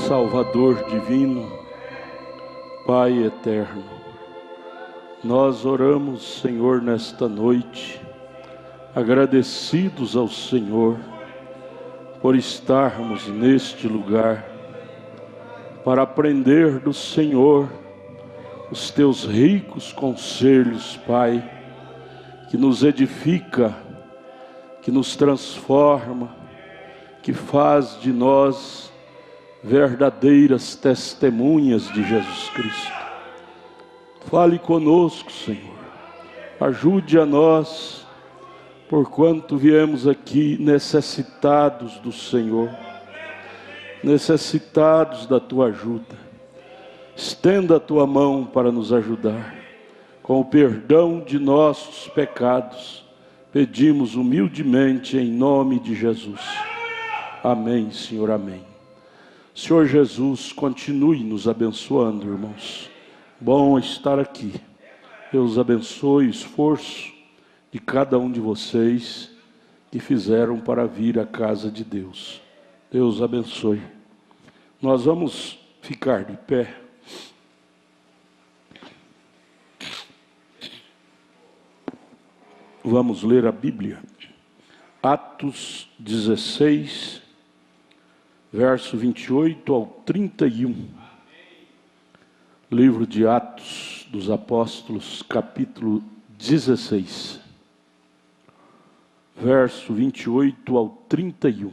Salvador divino, Pai eterno, nós oramos, Senhor, nesta noite, agradecidos ao Senhor por estarmos neste lugar, para aprender do Senhor os teus ricos conselhos, Pai, que nos edifica, que nos transforma, que faz de nós verdadeiras testemunhas de Jesus Cristo. Fale conosco, Senhor, ajude a nós, porquanto viemos aqui necessitados do Senhor, necessitados da Tua ajuda. Estenda a Tua mão para nos ajudar. Com o perdão de nossos pecados, pedimos humildemente em nome de Jesus. Amém, Senhor, amém. Senhor Jesus, continue nos abençoando, irmãos. Bom estar aqui. Deus abençoe o esforço de cada um de vocês que fizeram para vir à casa de Deus. Deus abençoe. Nós vamos ficar de pé. Vamos ler a Bíblia. Atos 16, verso 28 ao 31. Livro de Atos dos Apóstolos, capítulo 16, verso 28 ao 31.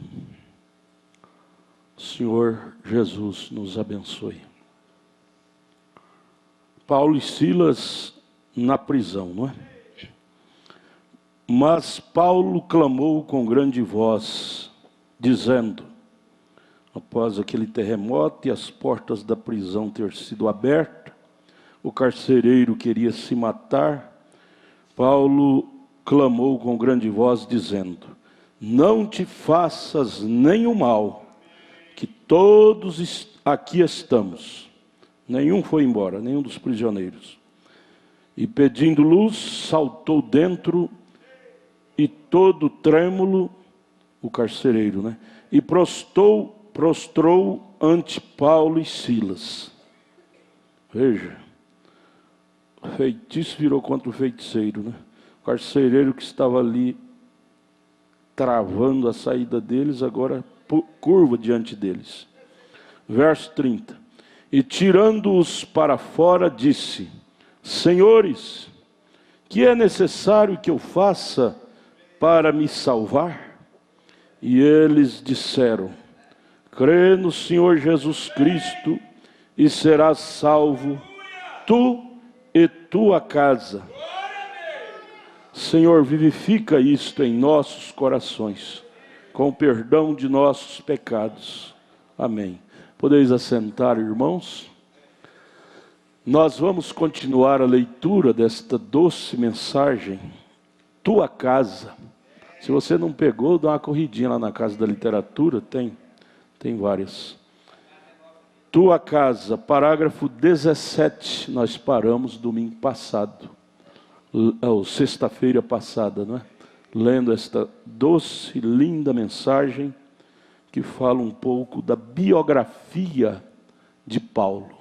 Senhor Jesus nos abençoe. Paulo e Silas na prisão, não é? Mas Paulo clamou com grande voz, dizendo, após aquele terremoto e as portas da prisão ter sido abertas, o carcereiro queria se matar. Paulo clamou com grande voz, dizendo, não te faças nenhum mal, que todos aqui estamos. Nenhum foi embora, nenhum dos prisioneiros. E pedindo luz, saltou dentro, e todo trêmulo, o carcereiro, né? E prostrou ante Paulo e Silas. Veja, o feitiço virou contra o feiticeiro, né? O carcereiro que estava ali travando a saída deles, agora curva diante deles. Verso 30. E tirando-os para fora, disse, senhores, que é necessário que eu faça para me salvar? E eles disseram, crê no Senhor Jesus Cristo e serás salvo, tu e tua casa. Senhor, vivifica isto em nossos corações, com o perdão de nossos pecados. Amém. Podeis assentar, irmãos? Nós vamos continuar a leitura desta doce mensagem, tua casa. Se você não pegou, dá uma corridinha lá na Casa da Literatura, tem várias. Tua casa, parágrafo 17, nós paramos domingo passado, ou sexta-feira passada, não é? Lendo esta doce, linda mensagem, que fala um pouco da biografia de Paulo.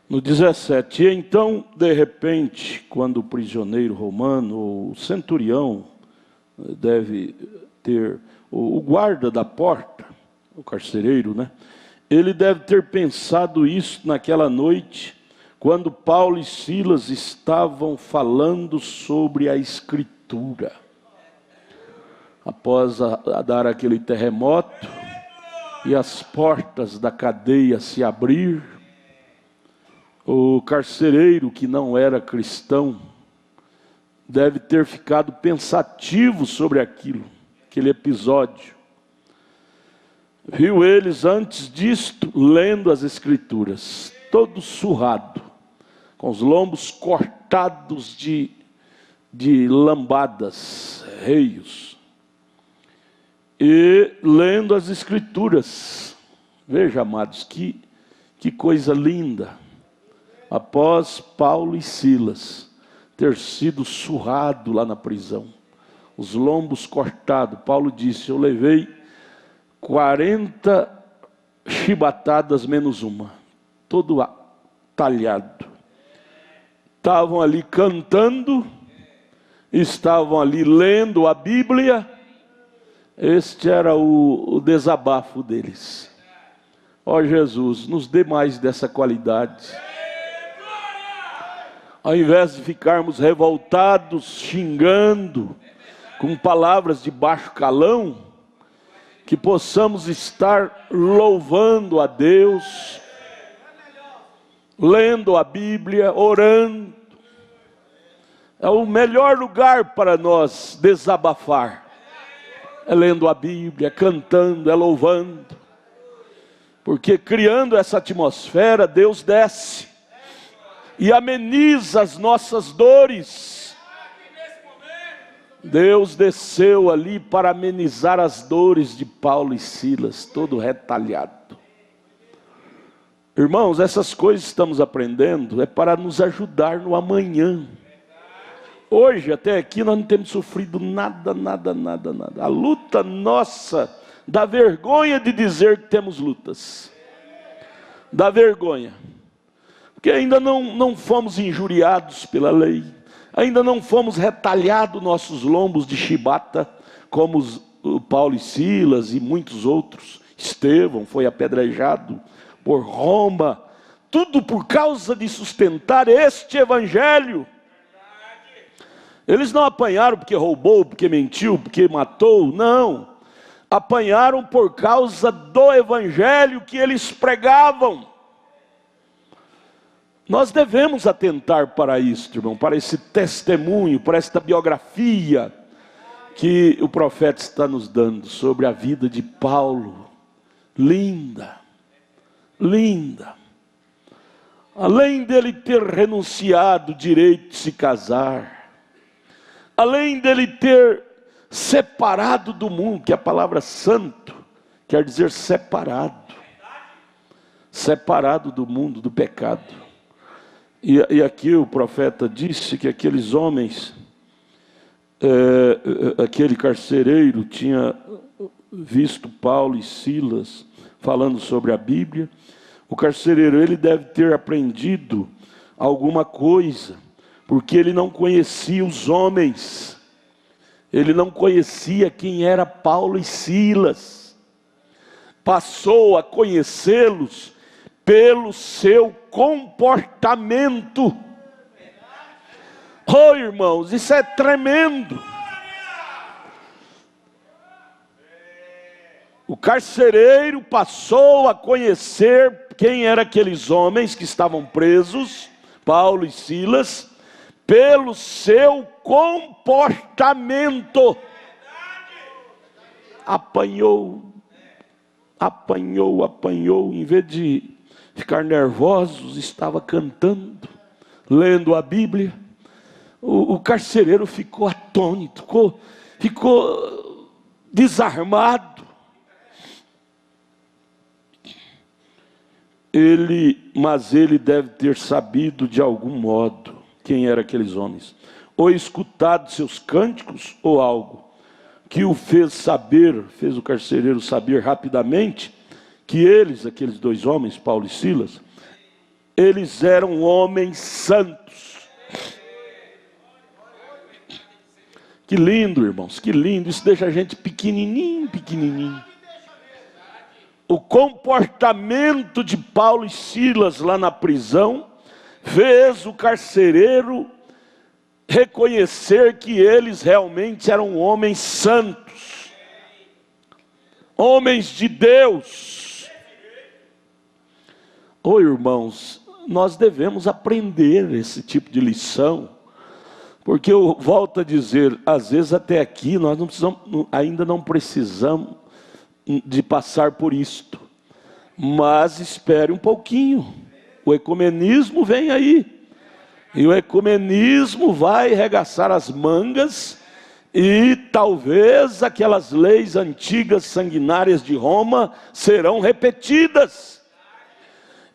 No 17, e então, de repente, quando o prisioneiro romano, o centurião, deve ter, o guarda da porta, o carcereiro, né? Ele deve ter pensado isso naquela noite, quando Paulo e Silas estavam falando sobre a Escritura. Após dar aquele terremoto, e as portas da cadeia se abrir, o carcereiro, que não era cristão, deve ter ficado pensativo sobre aquele episódio. Viu eles, antes disto, lendo as Escrituras, todo surrado, com os lombos cortados de lambadas, reios, e lendo as Escrituras. Veja, amados, que coisa linda. Após Paulo e Silas ter sido surrado lá na prisão, os lombos cortados, Paulo disse, eu levei 40 chibatadas menos uma, todo talhado. Estavam ali cantando, estavam ali lendo a Bíblia. Este era o desabafo deles. Ó Jesus, nos dê mais dessa qualidade. Ao invés de ficarmos revoltados, xingando, com palavras de baixo calão, que possamos estar louvando a Deus, lendo a Bíblia, orando. É o melhor lugar para nós desabafar. É lendo a Bíblia, cantando, é louvando. Porque criando essa atmosfera, Deus desce e ameniza as nossas dores. Deus desceu ali para amenizar as dores de Paulo e Silas, todo retalhado. Irmãos, essas coisas que estamos aprendendo é para nos ajudar no amanhã. Hoje, até aqui, nós não temos sofrido nada. A luta nossa, dá vergonha de dizer que temos lutas. Dá vergonha. Porque ainda não fomos injuriados pela lei. Ainda não fomos retalhados nossos lombos de chibata, como o Paulo e Silas e muitos outros. Estevão foi apedrejado por Roma. Tudo por causa de sustentar este evangelho. Eles não apanharam porque roubou, porque mentiu, porque matou, não. Apanharam por causa do evangelho que eles pregavam. Nós devemos atentar para isso, irmão, para esse testemunho, para esta biografia que o profeta está nos dando sobre a vida de Paulo. Linda, linda. Além dele ter renunciado o direito de se casar, além dele ter separado do mundo, que a palavra santo quer dizer separado. Separado do mundo, do pecado. E aqui o profeta disse que aqueles homens, aquele carcereiro tinha visto Paulo e Silas falando sobre a Bíblia. O carcereiro, ele deve ter aprendido alguma coisa, porque ele não conhecia os homens, ele não conhecia quem era Paulo e Silas, passou a conhecê-los pelo seu comportamento. Oh, irmãos, isso é tremendo. O carcereiro passou a conhecer quem eram aqueles homens que estavam presos, Paulo e Silas, pelo seu comportamento. Apanhou, em vez de ficar nervosos, estava cantando, lendo a Bíblia. O carcereiro ficou atônito, ficou desarmado. Mas ele deve ter sabido de algum modo quem eram aqueles homens, ou escutado seus cânticos, ou algo que o fez o carcereiro saber rapidamente, que eles, aqueles dois homens, Paulo e Silas, eles eram homens santos. Que lindo, irmãos, que lindo, isso deixa a gente pequenininho. O comportamento de Paulo e Silas lá na prisão fez o carcereiro reconhecer que eles realmente eram homens santos, homens de Deus. Oh, irmãos, nós devemos aprender esse tipo de lição, porque eu volto a dizer, às vezes até aqui nós ainda não precisamos de passar por isto, mas espere um pouquinho, o ecumenismo vem aí, e o ecumenismo vai arregaçar as mangas, e talvez aquelas leis antigas sanguinárias de Roma serão repetidas,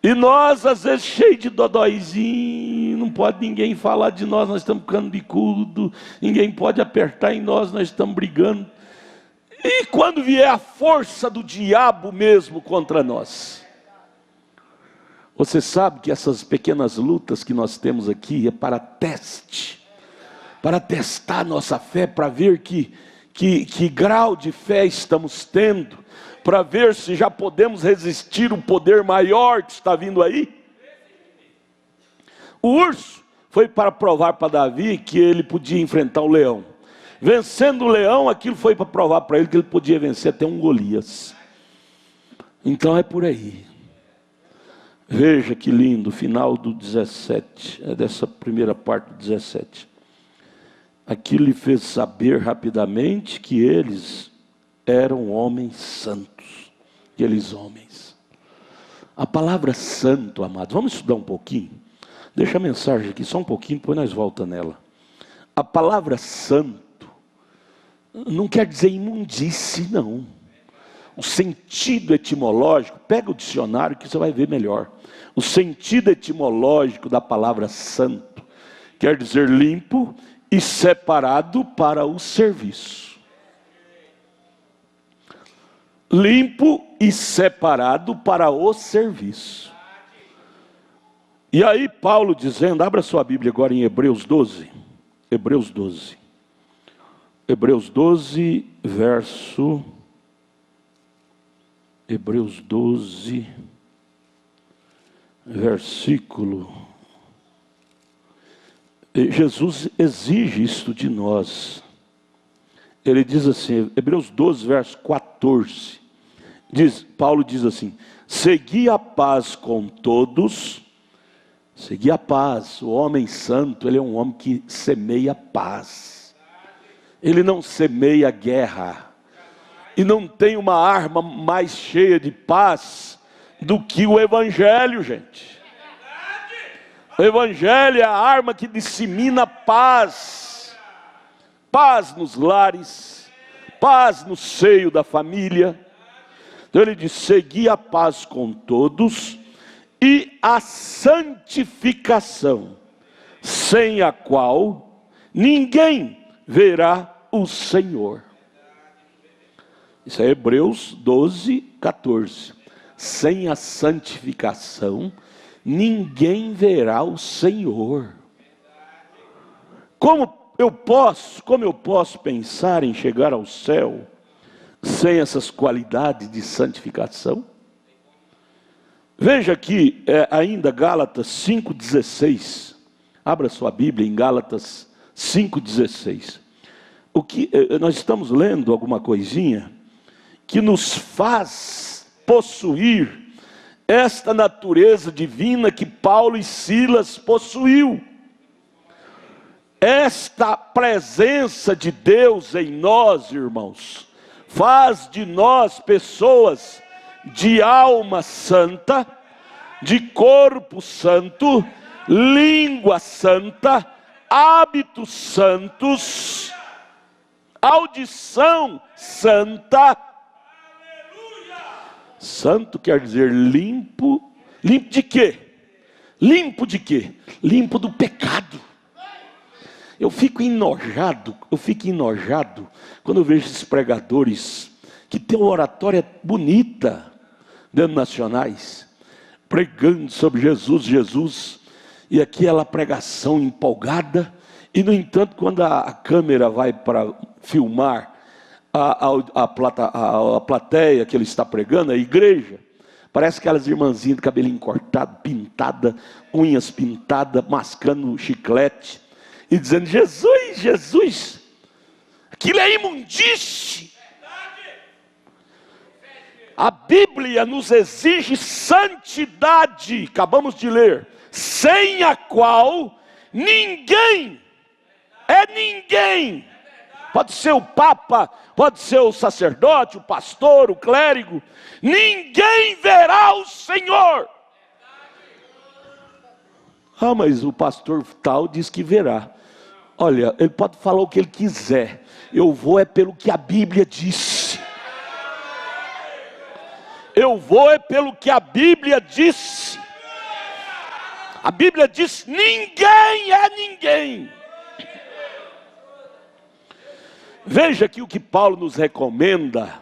e nós às vezes cheios de dodóizinho, não pode ninguém falar de nós estamos ficando bicudo, ninguém pode apertar em nós estamos brigando. E quando vier a força do diabo mesmo contra nós? Você sabe que essas pequenas lutas que nós temos aqui é para teste, para testar nossa fé, para ver que grau de fé estamos tendo, para ver se já podemos resistir o poder maior que está vindo aí. O urso foi para provar para Davi que ele podia enfrentar o leão. Vencendo o leão, aquilo foi para provar para ele que ele podia vencer até um Golias. Então é por aí. Veja que lindo, final do 17, dessa primeira parte do 17. Aquilo lhe fez saber rapidamente que eles eram homens santos. Aqueles homens. A palavra santo, amados, vamos estudar um pouquinho? Deixa a mensagem aqui só um pouquinho, depois nós voltamos nela. A palavra santo não quer dizer imundice, não. O sentido etimológico, pega o dicionário que você vai ver melhor. O sentido etimológico da palavra santo quer dizer limpo e separado para o serviço. Limpo e separado para o serviço. E aí Paulo dizendo, abra sua Bíblia agora em Hebreus 12. Hebreus 12. Hebreus 12, verso... Hebreus 12, versículo. Jesus exige isto de nós. Ele diz assim, Hebreus 12, verso 14. Paulo diz assim: segui a paz com todos. Segui a paz. O homem santo, ele é um homem que semeia paz. Ele não semeia guerra. E não tem uma arma mais cheia de paz do que o Evangelho, gente. O Evangelho é a arma que dissemina paz. Paz nos lares, paz no seio da família. Então ele diz, segui a paz com todos e a santificação, sem a qual ninguém verá o Senhor. Isso é Hebreus 12, 14. Sem a santificação, ninguém verá o Senhor. Como eu posso pensar em chegar ao céu sem essas qualidades de santificação? Veja aqui, ainda Gálatas 5,16. Abra sua Bíblia em Gálatas 5,16. Nós estamos lendo alguma coisinha que nos faz possuir esta natureza divina que Paulo e Silas possuiu. Esta presença de Deus em nós, irmãos, faz de nós pessoas de alma santa, de corpo santo, língua santa, hábitos santos, audição santa. Santo quer dizer limpo. Limpo de quê? Limpo de quê? Limpo do pecado. Eu fico enojado quando eu vejo esses pregadores que têm uma oratória bonita, denominacionais, pregando sobre Jesus, e aquela pregação empolgada, e no entanto, quando a câmera vai para filmar a plateia que ele está pregando, a igreja, parece aquelas irmãzinhas de cabelinho cortado, pintada, unhas pintadas, mascando chiclete, e dizendo, Jesus, aquilo é imundície. A Bíblia nos exige santidade, acabamos de ler, sem a qual ninguém, pode ser o Papa, pode ser o sacerdote, o pastor, o clérigo, ninguém verá o Senhor. Ah, mas o pastor tal diz que verá. Olha, ele pode falar o que ele quiser, eu vou pelo que a Bíblia disse. Eu vou pelo que a Bíblia disse. A Bíblia diz, ninguém é ninguém. Veja aqui o que Paulo nos recomenda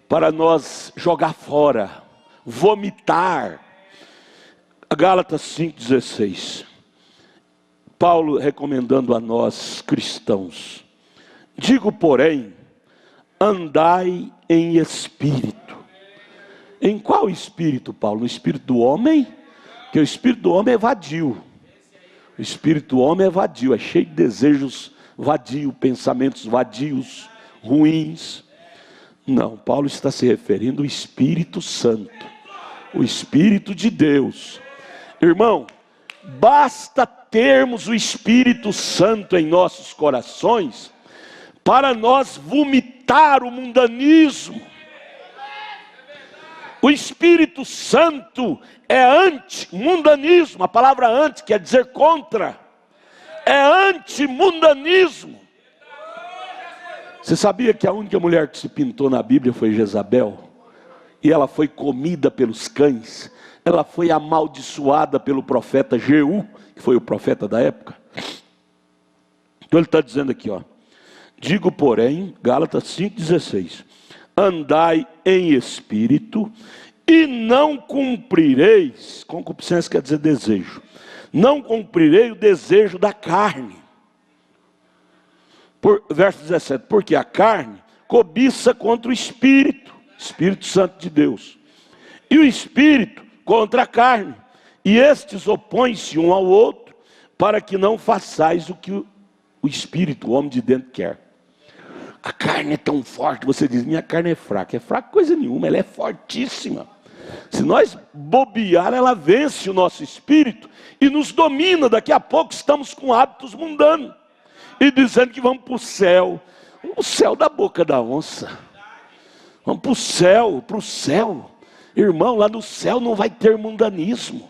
para nós jogar fora, vomitar. Gálatas 5,16. Paulo recomendando a nós cristãos: digo, porém, andai em espírito. Em qual espírito, Paulo? No espírito do homem? Porque o espírito do homem é vadio. O espírito do homem é vadio, é cheio de desejos vadios, pensamentos vadios, ruins. Não, Paulo está se referindo ao Espírito Santo, o Espírito de Deus. Irmão, basta termos o Espírito Santo em nossos corações para nós vomitar o mundanismo. O Espírito Santo é anti-mundanismo. A palavra anti quer dizer contra. É anti-mundanismo. Você sabia que a única mulher que se pintou na Bíblia foi Jezabel? E ela foi comida pelos cães. Ela foi amaldiçoada pelo profeta Jeú, que foi o profeta da época. Então ele está dizendo aqui, ó. Digo, porém, Gálatas 5,16. Andai em espírito e não cumprireis. Concupiscência quer dizer desejo. Não cumprirei o desejo da carne. Verso 17. Porque a carne cobiça contra o Espírito, Espírito Santo de Deus. E o Espírito contra a carne. E estes opõem-se um ao outro, para que não façais o que o Espírito, o homem de dentro, quer. A carne é tão forte, você diz, minha carne é fraca. É fraca coisa nenhuma, ela é fortíssima. Se nós bobear, ela vence o nosso espírito e nos domina. Daqui a pouco estamos com hábitos mundanos. E dizendo que vamos para o céu. O céu da boca da onça. Vamos para o céu, para o céu. Irmão, lá no céu não vai ter mundanismo.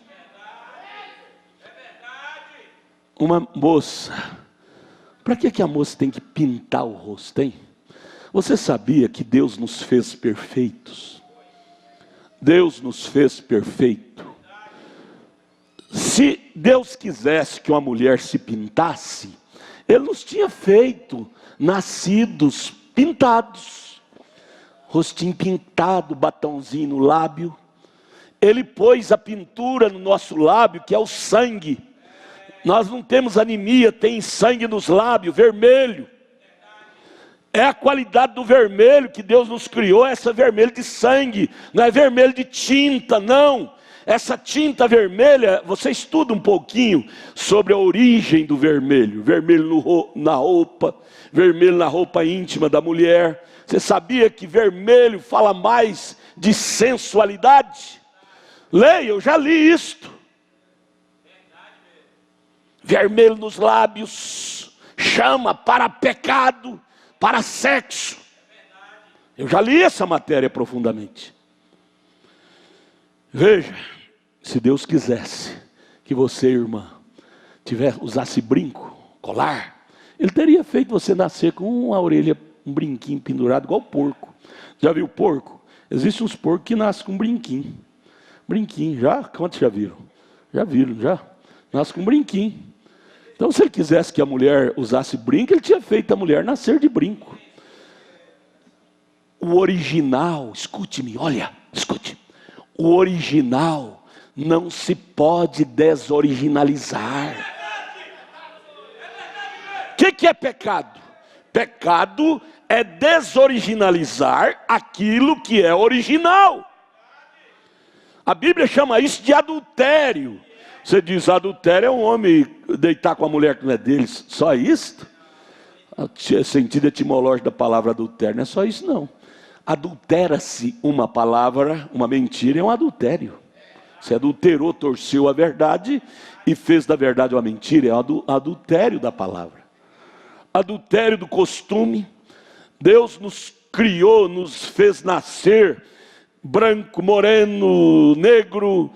Uma moça, para que a moça tem que pintar o rosto, hein? Você sabia que Deus nos fez perfeitos? Deus nos fez perfeito. Se Deus quisesse que uma mulher se pintasse, Ele nos tinha feito nascidos pintados. Rostinho pintado, batonzinho no lábio. Ele pôs a pintura no nosso lábio, que é o sangue. Nós não temos anemia, tem sangue nos lábios, vermelho. É a qualidade do vermelho que Deus nos criou, essa vermelho de sangue, não é vermelho de tinta, não. Essa tinta vermelha, você estuda um pouquinho sobre a origem do vermelho. Vermelho na roupa, vermelho na roupa íntima da mulher. Você sabia que vermelho fala mais de sensualidade? Leia, eu já li isto. Vermelho nos lábios chama para pecado, para sexo. Eu já li essa matéria profundamente. Veja, se Deus quisesse que você, irmã, usasse brinco, colar, Ele teria feito você nascer com uma orelha, um brinquinho pendurado, igual porco. Já viu porco? Existem uns porcos que nascem com um brinquinho. Brinquinho, já? Quantos já viram? Já viram, já? Nasce com um brinquinho. Então, se Ele quisesse que a mulher usasse brinco, Ele tinha feito a mulher nascer de brinco. O original, escute-me, olha, escute. O original não se pode desoriginalizar. O que é pecado? Pecado é desoriginalizar aquilo que é original. A Bíblia chama isso de adultério. Você diz, adultério é um homem deitar com a mulher que não é dele. Só isso? O sentido etimológico da palavra adultério não é só isso, não. Adultera-se uma palavra, uma mentira, é um adultério. Você adulterou, torceu a verdade e fez da verdade uma mentira. É o adultério da palavra. Adultério do costume. Deus nos criou, nos fez nascer branco, moreno, negro,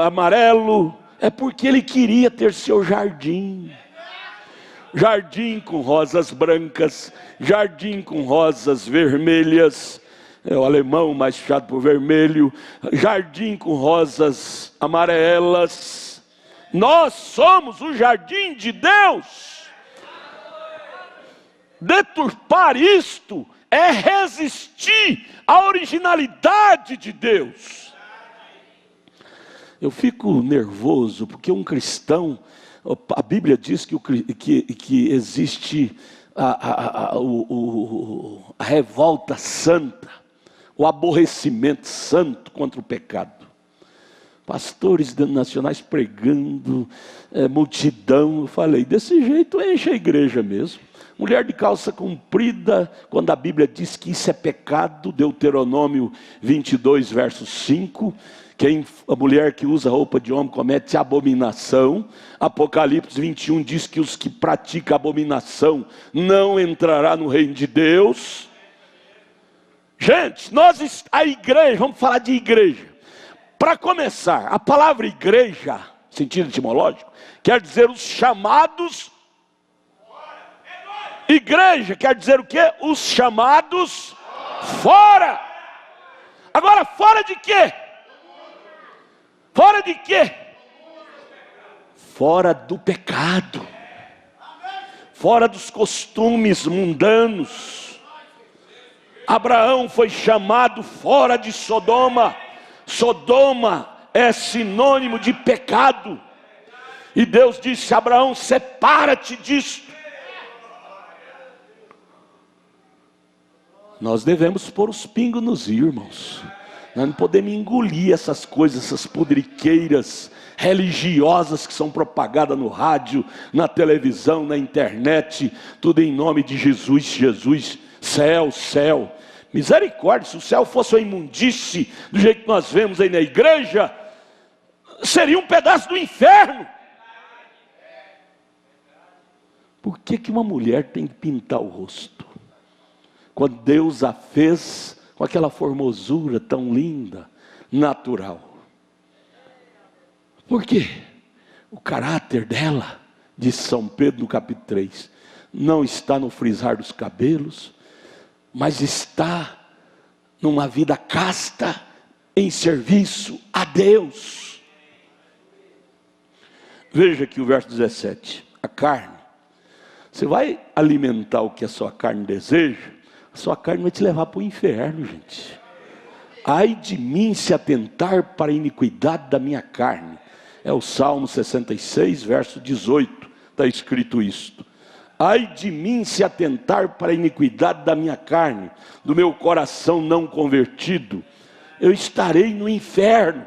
amarelo. É porque Ele queria ter seu jardim. Jardim com rosas brancas, jardim com rosas vermelhas, é o alemão mais puxado por vermelho, jardim com rosas amarelas. Nós somos o jardim de Deus. Deturpar isto é resistir à originalidade de Deus. Eu fico nervoso porque um cristão, a Bíblia diz que existe a revolta santa, o aborrecimento santo contra o pecado. Pastores nacionais pregando, multidão. Eu falei, desse jeito enche a igreja mesmo. Mulher de calça comprida, quando a Bíblia diz que isso é pecado, Deuteronômio 22, verso 5, a mulher que usa roupa de homem comete abominação. Apocalipse 21 diz que os que praticam abominação não entrará no reino de Deus. Gente, a igreja, vamos falar de igreja. Para começar, a palavra igreja, sentido etimológico, quer dizer os chamados. Igreja quer dizer o quê? Os chamados fora. Agora, fora de quê? Fora de quê? Fora do pecado. Fora dos costumes mundanos. Abraão foi chamado fora de Sodoma. Sodoma é sinônimo de pecado. E Deus disse: Abraão, separa-te disto. Nós devemos pôr os pingos nos i, irmãos. Nós não podemos engolir essas coisas, essas podriqueiras religiosas que são propagadas no rádio, na televisão, na internet, tudo em nome de Jesus, Jesus, céu, céu. Misericórdia, se o céu fosse uma imundície, do jeito que nós vemos aí na igreja, seria um pedaço do inferno. Por que uma mulher tem que pintar o rosto? Quando Deus a fez com aquela formosura tão linda, natural. Por quê? O caráter dela, diz São Pedro no capítulo 3, não está no frisar dos cabelos, mas está numa vida casta, em serviço a Deus. Veja aqui o verso 17, a carne. Você vai alimentar o que a sua carne deseja, a sua carne vai te levar para o inferno, gente. Ai de mim se atentar para a iniquidade da minha carne. É o Salmo 66, verso 18, está escrito isto. Ai de mim se atentar para a iniquidade da minha carne, do meu coração não convertido, eu estarei no inferno.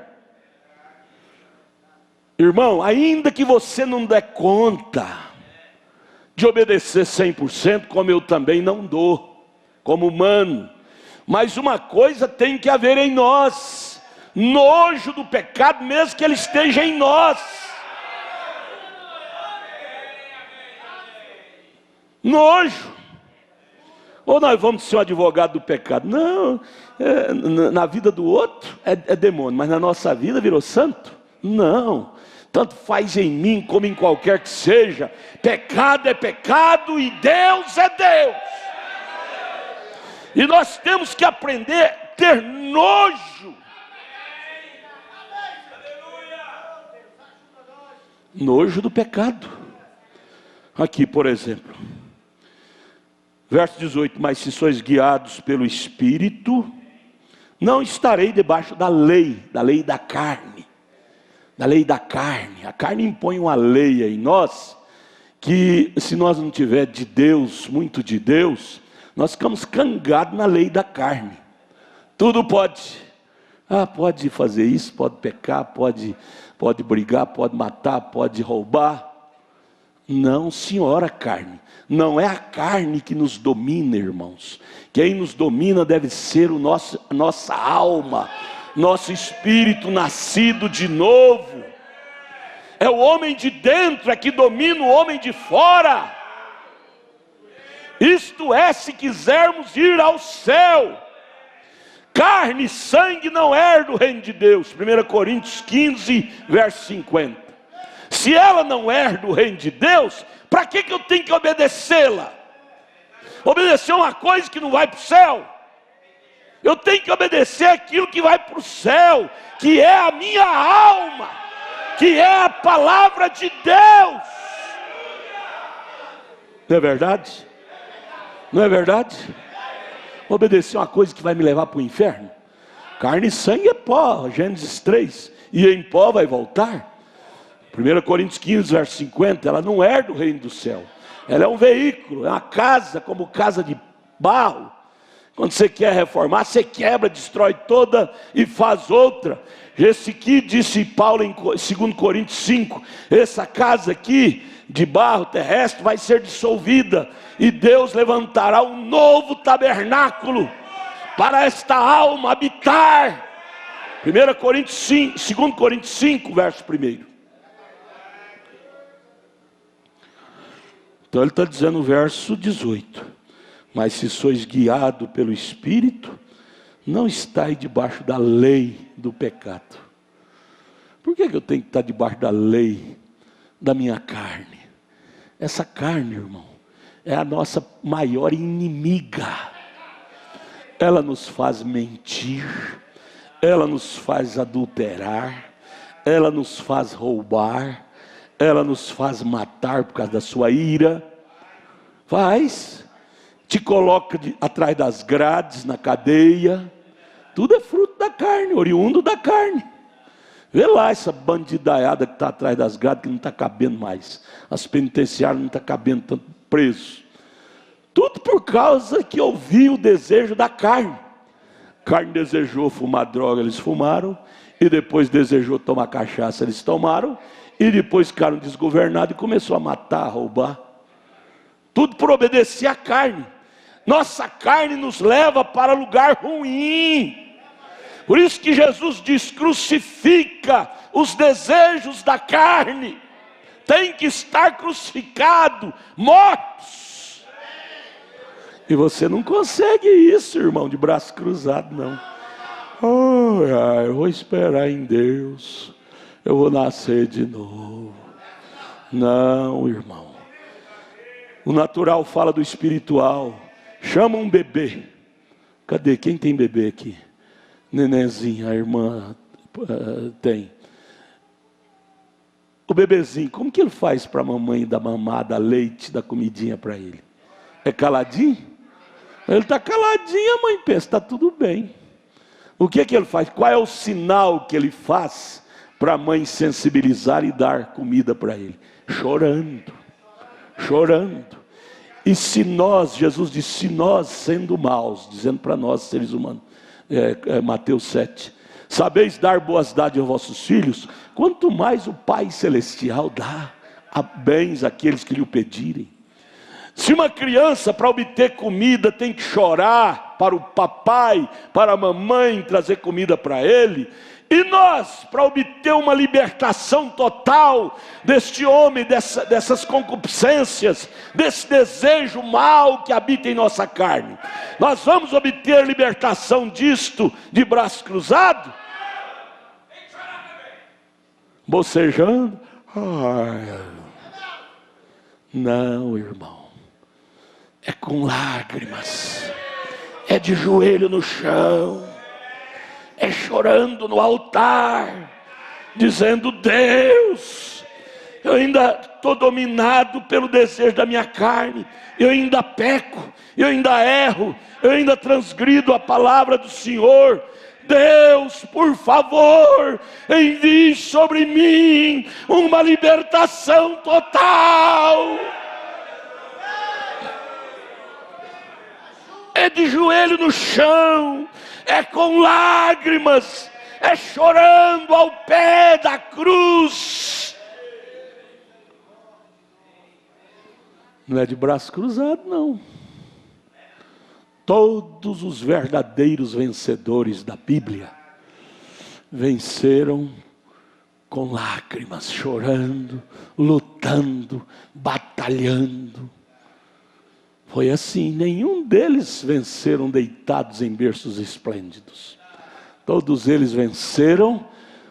Irmão, ainda que você não dê conta de obedecer 100%, como eu também não dou, como humano, mas uma coisa tem que haver em nós: nojo do pecado, mesmo que ele esteja em nós. Nojo. Ou nós vamos ser um advogado do pecado? Não, na vida do outro é demônio, mas na nossa vida virou santo? Não. Tanto faz em mim como em qualquer que seja, pecado é pecado e Deus é Deus. E nós temos que aprender a ter nojo. Nojo do pecado. Aqui, por exemplo, verso 18: mas se sois guiados pelo Espírito, não estarei debaixo da lei da carne. Da lei da carne. A carne impõe uma lei em nós, que se nós não tiver de Deus, muito de Deus, nós ficamos cangados na lei da carne. Tudo pode. Pode fazer isso, pode pecar, pode brigar, pode matar, pode roubar. Não, senhora carne. Não é a carne que nos domina, irmãos. Quem nos domina deve ser a nossa alma, nosso espírito nascido de novo. É o homem de dentro que domina o homem de fora. Isto é, se quisermos ir ao céu. Carne e sangue não herdam o reino de Deus. 1 Coríntios 15, verso 50. Se ela não herda o reino de Deus, para que eu tenho que obedecê-la? Obedecer uma coisa que não vai para o céu? Eu tenho que obedecer aquilo que vai para o céu, que é a minha alma, que é a palavra de Deus. Não é verdade? Não é verdade? Obedecer uma coisa que vai me levar para o inferno? Carne e sangue é pó, Gênesis 3, e em pó vai voltar. 1 Coríntios 15, verso 50, ela não herda o reino do céu. Ela é um veículo, é uma casa, como casa de barro. Quando você quer reformar, você quebra, destrói toda e faz outra. Esse aqui, disse Paulo em 2 Coríntios 5, essa casa aqui, de barro terrestre, vai ser dissolvida, e Deus levantará um novo tabernáculo, para esta alma habitar. 2 Coríntios 5, verso 1. Então ele está dizendo no verso 18: mas se sois guiado pelo Espírito, não estáis debaixo da lei do pecado. Por que eu tenho que estar debaixo da lei da minha carne? Essa carne, irmão, é a nossa maior inimiga. Ela nos faz mentir, ela nos faz adulterar, ela nos faz roubar, ela nos faz matar por causa da sua ira. Te coloca atrás das grades, na cadeia. Tudo é fruto da carne, oriundo da carne. Vê lá essa bandidaiada que está atrás das grades, que não está cabendo mais. As penitenciárias não estão cabendo tanto preso. Tudo por causa que ouviu o desejo da carne. A carne desejou fumar droga, eles fumaram. E depois desejou tomar cachaça, eles tomaram. E depois ficaram desgovernados e começou a matar, a roubar. Tudo por obedecer à carne. Nossa carne nos leva para lugar ruim. Por isso que Jesus diz: crucifica os desejos da carne. Tem que estar crucificado, mortos. E você não consegue isso, irmão, de braço cruzado, não. Eu vou esperar em Deus, eu vou nascer de novo. Não, irmão. O natural fala do espiritual. Chama um bebê. Cadê? Quem tem bebê aqui? Nenenzinho, a irmã tem. O bebezinho, como que ele faz para a mamãe dar mamada, leite, dar comidinha para ele? É caladinho? Ele está caladinho, a mãe pensa, está tudo bem. O que ele faz? Qual é o sinal que ele faz para a mãe sensibilizar e dar comida para ele? Chorando. Chorando. E se nós, Jesus disse, se nós sendo maus, dizendo para nós seres humanos, Mateus 7, sabeis dar boas dádivas aos vossos filhos, quanto mais o Pai Celestial dá a bens àqueles que lhe o pedirem. Se uma criança para obter comida tem que chorar para o papai, para a mamãe trazer comida para ele, e nós, para obter uma libertação total deste homem, dessas concupiscências, desse desejo mau que habita em nossa carne, nós vamos obter libertação disto de braço cruzado? Bocejando? Não, irmão. É com lágrimas, é de joelho no chão, é chorando no altar, dizendo: Deus, eu ainda estou dominado pelo desejo da minha carne, eu ainda peco, eu ainda erro, eu ainda transgrido a palavra do Senhor. Deus, por favor, envie sobre mim uma libertação total. É de joelho no chão, é com lágrimas, é chorando ao pé da cruz. Não é de braço cruzado, não. Todos os verdadeiros vencedores da Bíblia venceram com lágrimas, chorando, lutando, batalhando. Foi assim, nenhum deles venceram deitados em berços esplêndidos. Todos eles venceram,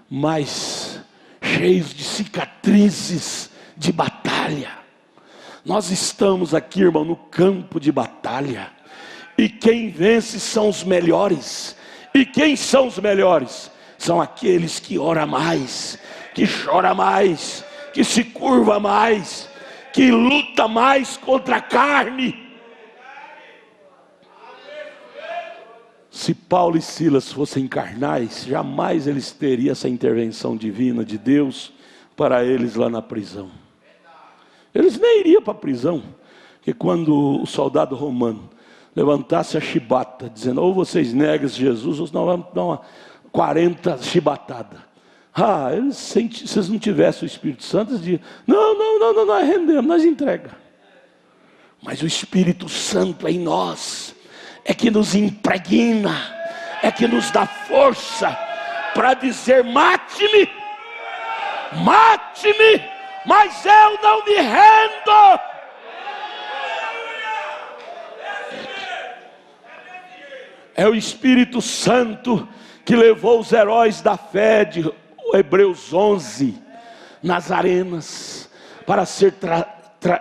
mas cheios de cicatrizes de batalha. Nós estamos aqui, irmão, no campo de batalha. E quem vence são os melhores. E quem são os melhores? São aqueles que oram mais, que choram mais, que se curva mais, que luta mais contra a carne. Se Paulo e Silas fossem carnais, jamais eles teriam essa intervenção divina de Deus para eles lá na prisão. Eles nem iriam para a prisão, porque quando o soldado romano levantasse a chibata, dizendo, ou vocês negam Jesus, ou nós vamos dar uma 40 chibatadas. Se eles não tivessem o Espírito Santo, eles diziam, não, nós rendemos, nós entregamos. Mas o Espírito Santo é em nós, é que nos impregna, é que nos dá força para dizer, mate-me, mas eu não me rendo. É o Espírito Santo que levou os heróis da fé de Hebreus 11 nas arenas para ser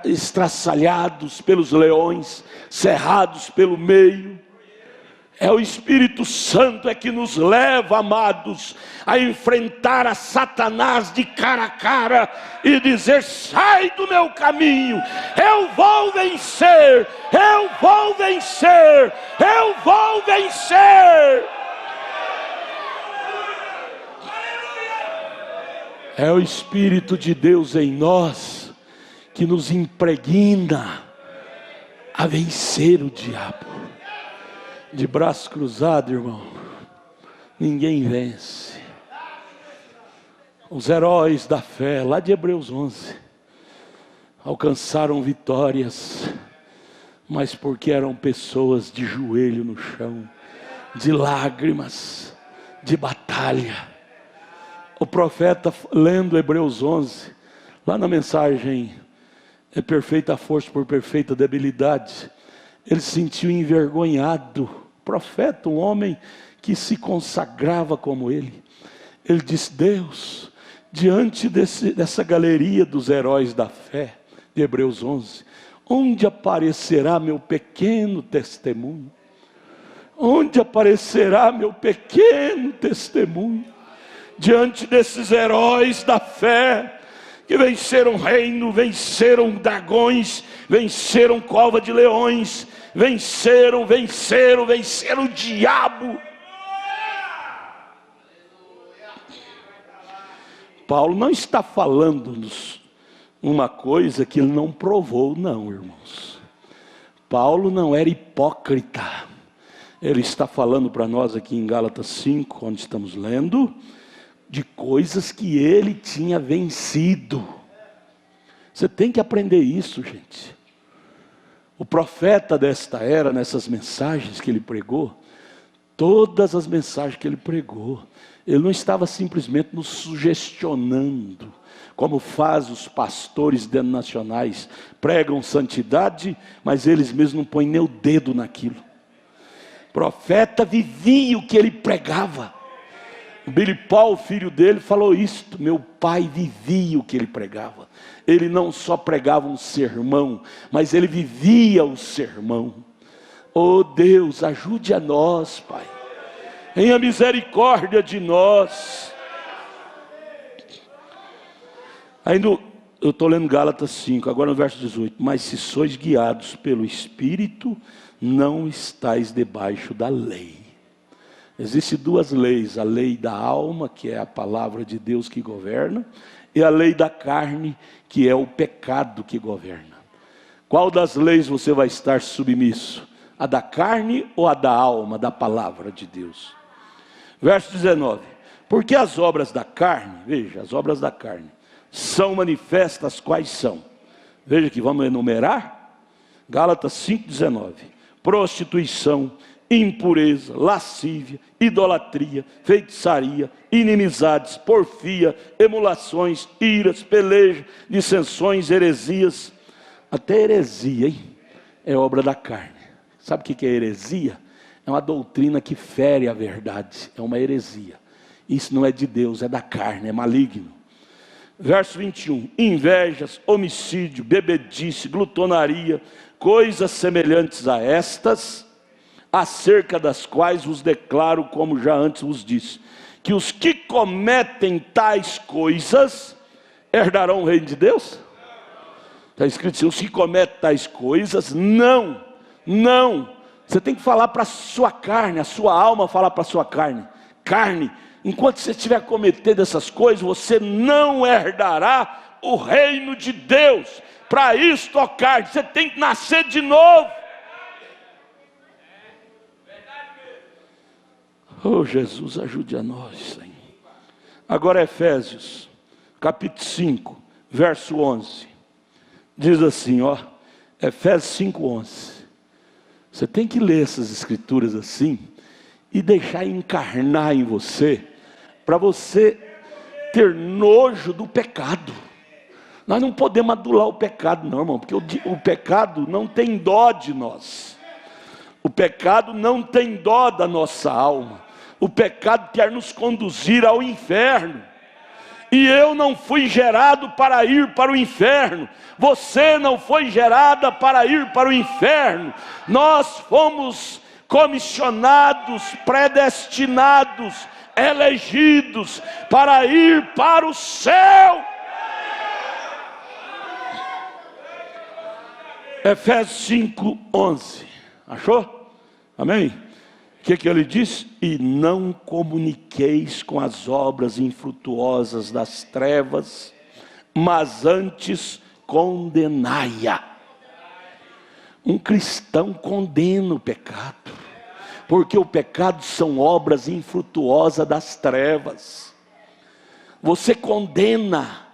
estraçalhados pelos leões, cerrados pelo meio. É o Espírito Santo é que nos leva, amados, a enfrentar a Satanás de cara a cara e dizer, sai do meu caminho, eu vou vencer, eu vou vencer, eu vou vencer. É o Espírito de Deus em nós que nos impregna a vencer o diabo. De braço cruzado, irmão, ninguém vence. Os heróis da fé, lá de Hebreus 11, alcançaram vitórias, mas porque eram pessoas de joelho no chão, de lágrimas, de batalha. O profeta, lendo Hebreus 11, lá na mensagem, é perfeita força por perfeita debilidade, ele se sentiu envergonhado. Profeta, um homem que se consagrava como ele. Ele disse, Deus, diante dessa galeria dos heróis da fé, de Hebreus 11, onde aparecerá meu pequeno testemunho? Onde aparecerá meu pequeno testemunho? Diante desses heróis da fé, que venceram reino, venceram dragões, venceram cova de leões, venceram o diabo. Paulo não está falando-nos uma coisa que ele não provou, não, irmãos. Paulo não era hipócrita. Ele está falando para nós aqui em Gálatas 5, onde estamos lendo, de coisas que ele tinha vencido. Você tem que aprender isso, gente. O profeta desta era, nessas mensagens que ele pregou, todas as mensagens que ele pregou, ele não estava simplesmente nos sugestionando, como faz os pastores denominacionais, pregam santidade, mas eles mesmos não põem nem o dedo naquilo. O profeta vivia o que ele pregava. Billy Paul, filho dele, falou isto, meu pai vivia o que ele pregava. Ele não só pregava um sermão, mas ele vivia o sermão. Oh Deus, ajude a nós, Pai, tenha misericórdia de nós. Ainda eu estou lendo Gálatas 5, agora no verso 18. Mas se sois guiados pelo Espírito, não estáis debaixo da lei. Existem duas leis, a lei da alma, que é a palavra de Deus que governa, e a lei da carne, que é o pecado que governa. Qual das leis você vai estar submisso? A da carne ou a da alma, da palavra de Deus? Verso 19. Porque as obras da carne, veja, as obras da carne, são manifestas quais são? Veja que vamos enumerar. Gálatas 5,19. Prostituição, impureza, lascívia, idolatria, feitiçaria, inimizades, porfia, emulações, iras, peleja, dissensões, heresias. Até heresia, hein? É obra da carne. Sabe o que é heresia? É uma doutrina que fere a verdade. É uma heresia. Isso não é de Deus, é da carne, é maligno. Verso 21. Invejas, homicídio, bebedice, glutonaria, coisas semelhantes a estas, acerca das quais vos declaro, como já antes vos disse, que os que cometem tais coisas herdarão o reino de Deus? Está escrito assim, os que cometem tais coisas não Você tem que falar para a sua carne, a sua alma falar para a sua carne: carne, enquanto você estiver cometendo essas coisas, você não herdará o reino de Deus. Para isso, ó carne, você tem que nascer de novo. Oh Jesus, ajude a nós, Senhor. Agora Efésios, capítulo 5, verso 11. Diz assim, ó, Efésios 5, 11. Você tem que ler essas escrituras assim e deixar encarnar em você, para você ter nojo do pecado. Nós não podemos adular o pecado não, irmão, porque o pecado não tem dó de nós. O pecado não tem dó da nossa alma. O pecado quer nos conduzir ao inferno. E eu não fui gerado para ir para o inferno. Você não foi gerada para ir para o inferno. Nós fomos comissionados, predestinados, elegidos para ir para o céu. Efésios 5, 11. Achou? Amém? O que ele diz? E não comuniqueis com as obras infrutuosas das trevas, mas antes condenai-a. Um cristão condena o pecado, porque o pecado são obras infrutuosas das trevas. Você condena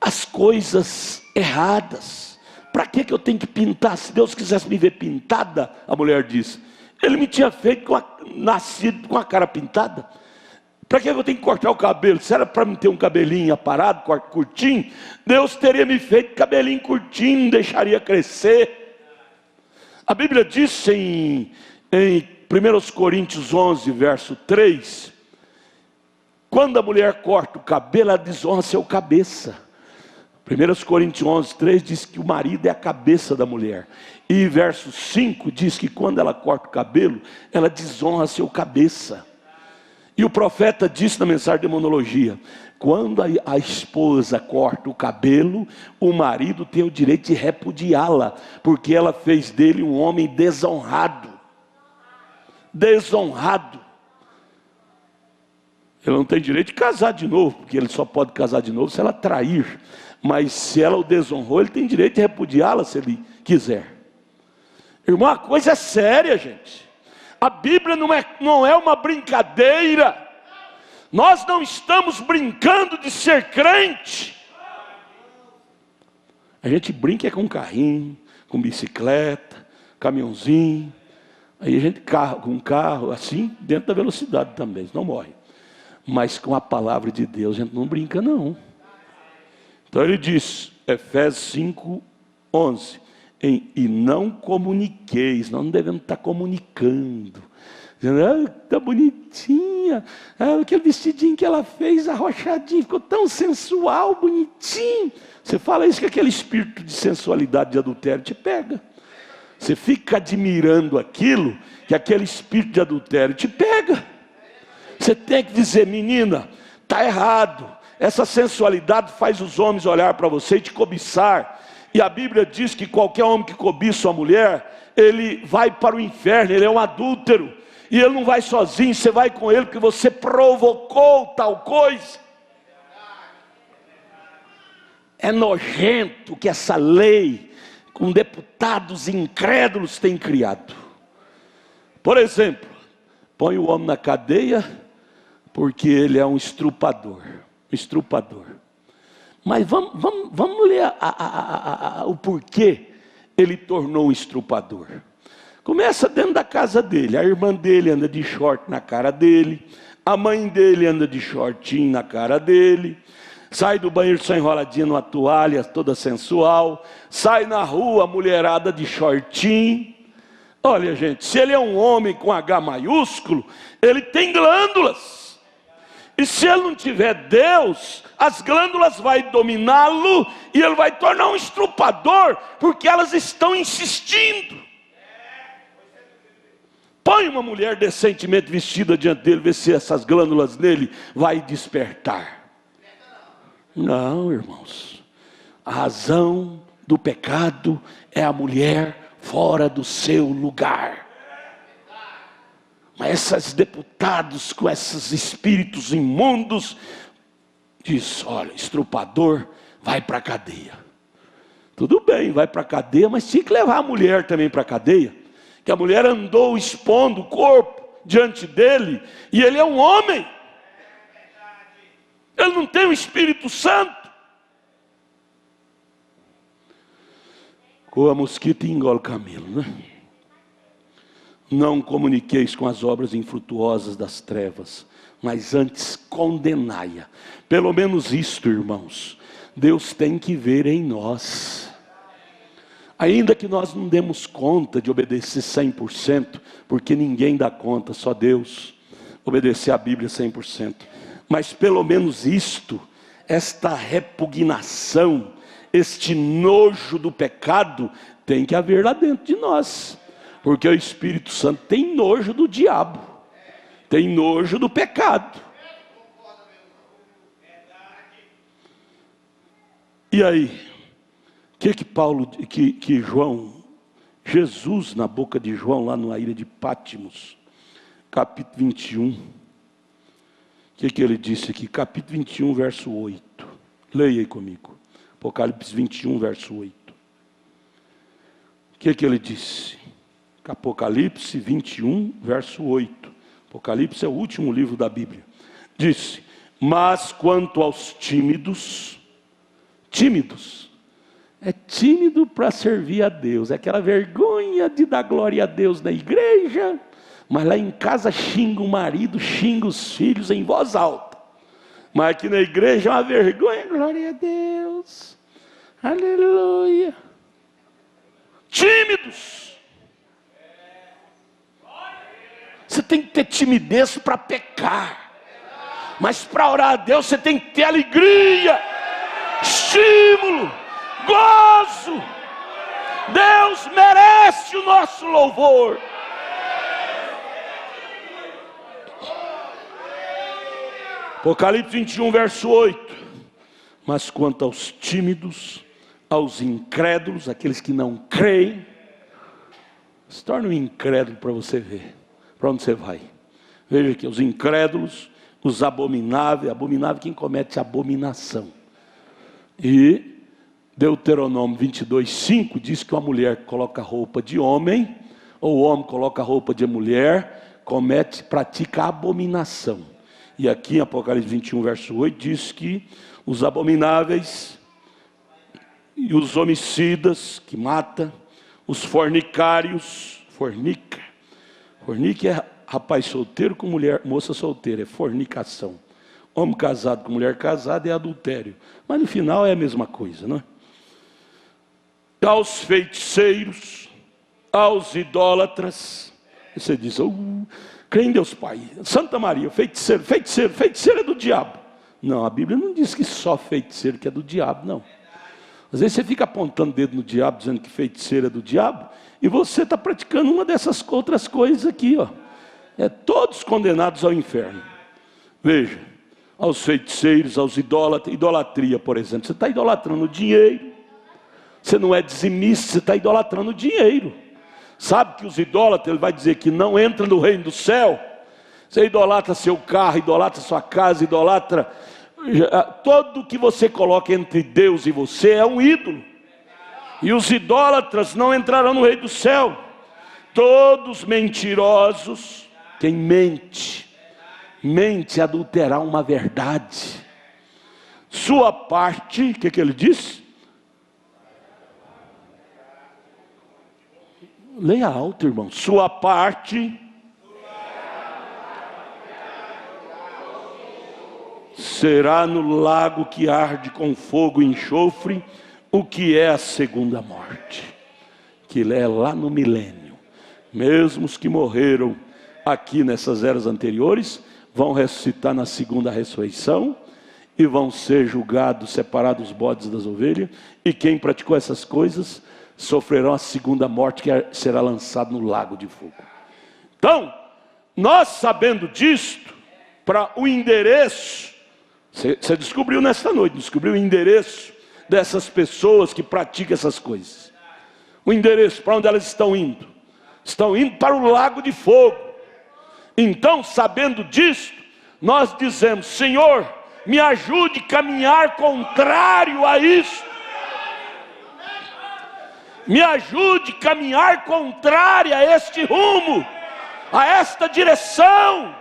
as coisas erradas. Para que eu tenho que pintar? Se Deus quisesse me ver pintada, a mulher diz, Ele me tinha feito nascido com a cara pintada. Para que eu tenho que cortar o cabelo? Se era para me ter um cabelinho aparado, curtinho, Deus teria me feito cabelinho curtinho, não deixaria crescer. A Bíblia diz em 1 Coríntios 11, verso 3, quando a mulher corta o cabelo, ela desonra seu cabeça. 1 Coríntios 11, 3 diz que o marido é a cabeça da mulher. E verso 5 diz que quando ela corta o cabelo, ela desonra seu cabeça. E o profeta disse na mensagem de demonologia: quando a esposa corta o cabelo, o marido tem o direito de repudiá-la, porque ela fez dele um homem desonrado. Desonrado. Ele não tem direito de casar de novo, porque ele só pode casar de novo se ela trair. Mas se ela o desonrou, ele tem direito de repudiá-la se ele quiser. Irmão, a coisa é séria, gente. A Bíblia não é uma brincadeira. Nós não estamos brincando de ser crente. A gente brinca com carrinho, com bicicleta, caminhãozinho. Aí a gente com um carro assim, dentro da velocidade também, senão morre. Mas com a palavra de Deus a gente não brinca não. Então ele diz, Efésios 5, 11, e não comuniqueis, nós não devemos estar comunicando, dizendo, está bonitinha, aquele vestidinho que ela fez, arrochadinho, ficou tão sensual, bonitinho. Você fala isso que aquele espírito de sensualidade, de adultério te pega. Você fica admirando aquilo, que aquele espírito de adultério te pega. Você tem que dizer, menina, está errado. Essa sensualidade faz os homens olhar para você e te cobiçar. E a Bíblia diz que qualquer homem que cobiça uma mulher, ele vai para o inferno, ele é um adúltero. E ele não vai sozinho, você vai com ele porque você provocou tal coisa. É nojento que essa lei, com deputados incrédulos, tem criado. Por exemplo, põe o homem na cadeia porque ele é um estrupador. Mas vamos ler o porquê ele tornou um estrupador. Começa dentro da casa dele. A irmã dele anda de short na cara dele, a mãe dele anda de shortinho na cara dele, sai do banheiro só enroladinha numa toalha toda sensual, sai na rua a mulherada de shortinho. Olha, gente, se ele é um homem com H maiúsculo, ele tem glândulas. E se ele não tiver Deus, as glândulas vão dominá-lo e ele vai tornar um estrupador, porque elas estão insistindo. Põe uma mulher decentemente vestida diante dele, vê se essas glândulas nele vai despertar. Não, irmãos. A razão do pecado é a mulher fora do seu lugar. Mas esses deputados com esses espíritos imundos, diz, olha, estrupador, vai para a cadeia. Tudo bem, vai para a cadeia, mas tinha que levar a mulher também para a cadeia. Que a mulher andou expondo o corpo diante dele, e ele é um homem. Ele não tem o Espírito Santo. Coa mosquito e engole camelo, né? Não comuniqueis com as obras infrutuosas das trevas, mas antes condenai-a. Pelo menos isto, irmãos, Deus tem que ver em nós. Ainda que nós não demos conta de obedecer 100%, porque ninguém dá conta, só Deus, obedecer a Bíblia 100%. Mas pelo menos isto, esta repugnação, este nojo do pecado, tem que haver lá dentro de nós. Porque o Espírito Santo tem nojo do diabo, tem nojo do pecado. E aí, que João, Jesus na boca de João, lá na ilha de Pátimos, capítulo 21, o que ele disse aqui? Capítulo 21, verso 8. Leia aí comigo. Apocalipse 21, verso 8. O que ele disse? Apocalipse 21, verso 8. Apocalipse é o último livro da Bíblia. Disse, mas quanto aos tímidos, é tímido para servir a Deus, é aquela vergonha de dar glória a Deus na igreja, mas lá em casa xinga o marido, xinga os filhos em voz alta. Mas aqui na igreja é uma vergonha, glória a Deus, aleluia. Tímidos. Você tem que ter timidez para pecar, mas para orar a Deus você tem que ter alegria, estímulo, gozo. Deus merece o nosso louvor. Apocalipse 21, verso 8. Mas quanto aos tímidos, aos incrédulos, aqueles que não creem, se torna um incrédulo para você ver para onde você vai. Veja aqui, os incrédulos, os abomináveis, quem comete abominação. E Deuteronômio 22, 5 diz que uma mulher coloca roupa de homem, ou o homem coloca roupa de mulher, pratica abominação. E aqui em Apocalipse 21, verso 8, diz que os abomináveis e os homicidas, que mata, os fornicários, fornica é rapaz solteiro com moça solteira, é fornicação. Homem casado com mulher casada é adultério. Mas no final é a mesma coisa, não é? Aos feiticeiros, aos idólatras. Você diz, crê em Deus Pai. Santa Maria, feiticeiro é do diabo. Não, a Bíblia não diz que só feiticeiro que é do diabo, não. Às vezes você fica apontando o dedo no diabo, dizendo que feiticeiro é do diabo, e você está praticando uma dessas outras coisas aqui, ó. Todos condenados ao inferno. Veja, aos feiticeiros, aos idólatras, idolatria, por exemplo. Você está idolatrando dinheiro. Você não é dizimista, você está idolatrando dinheiro. Sabe que os idólatras, ele vai dizer que não entra no reino do céu. Você idolatra seu carro, idolatra sua casa, idolatra tudo que você coloca entre Deus e você é um ídolo. E os idólatras não entrarão no reino do céu. Todos mentirosos. Quem mente adulterar uma verdade. Sua parte, o que ele disse? Leia alto, irmão. Sua parte será no lago que arde com fogo e enxofre, o que é a segunda morte, que é lá no milênio. Mesmo os que morreram aqui nessas eras anteriores, vão ressuscitar na segunda ressurreição, e vão ser julgados, separados os bodes das ovelhas, e quem praticou essas coisas, sofrerão a segunda morte, que será lançado no lago de fogo. Então, nós sabendo disto, para o endereço, você descobriu nesta noite, descobriu o endereço dessas pessoas que praticam essas coisas. O endereço, para onde elas estão indo? Estão indo para o lago de fogo. Então, sabendo disto, nós dizemos: Senhor, me ajude a caminhar contrário a isso. Me ajude a caminhar contrário a este rumo, a esta direção.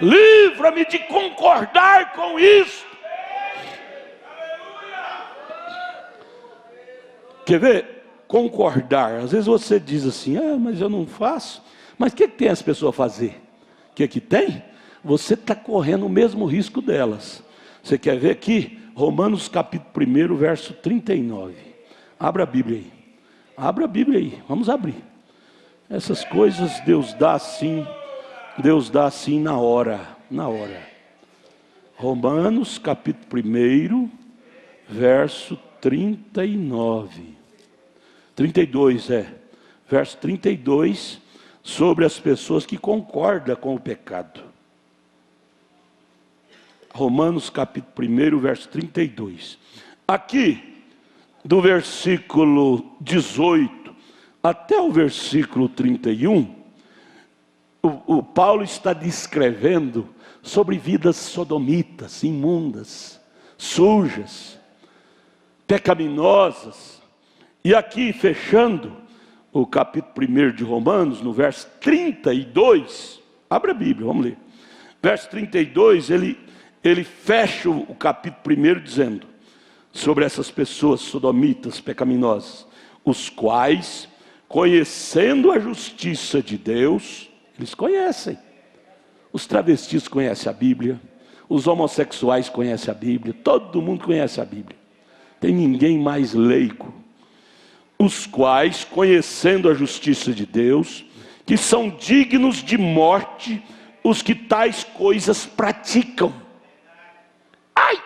Livra-me de concordar com isso. Quer ver? Concordar. Às vezes você diz assim: mas eu não faço. Mas o que tem as pessoas a fazer? O que tem? Você está correndo o mesmo risco delas. Você quer ver aqui? Romanos capítulo 1, verso 39. Abra a Bíblia aí. Abra a Bíblia aí. Vamos abrir. Essas coisas Deus dá assim. Deus dá assim na hora. Na hora. Romanos capítulo 1, verso 39. 32 verso 32, sobre as pessoas que concordam com o pecado. Romanos capítulo 1, verso 32. Aqui, do versículo 18 até o versículo 31, o Paulo está descrevendo sobre vidas sodomitas, imundas, sujas, pecaminosas. E aqui, fechando o capítulo 1 de Romanos, no verso 32, abre a Bíblia, vamos ler. Verso 32, ele fecha o capítulo 1 dizendo sobre essas pessoas sodomitas, pecaminosas, os quais, conhecendo a justiça de Deus, eles conhecem. Os travestis conhecem a Bíblia, os homossexuais conhecem a Bíblia, todo mundo conhece a Bíblia. Tem ninguém mais leigo. Os quais, conhecendo a justiça de Deus, que são dignos de morte os que tais coisas praticam. Ai!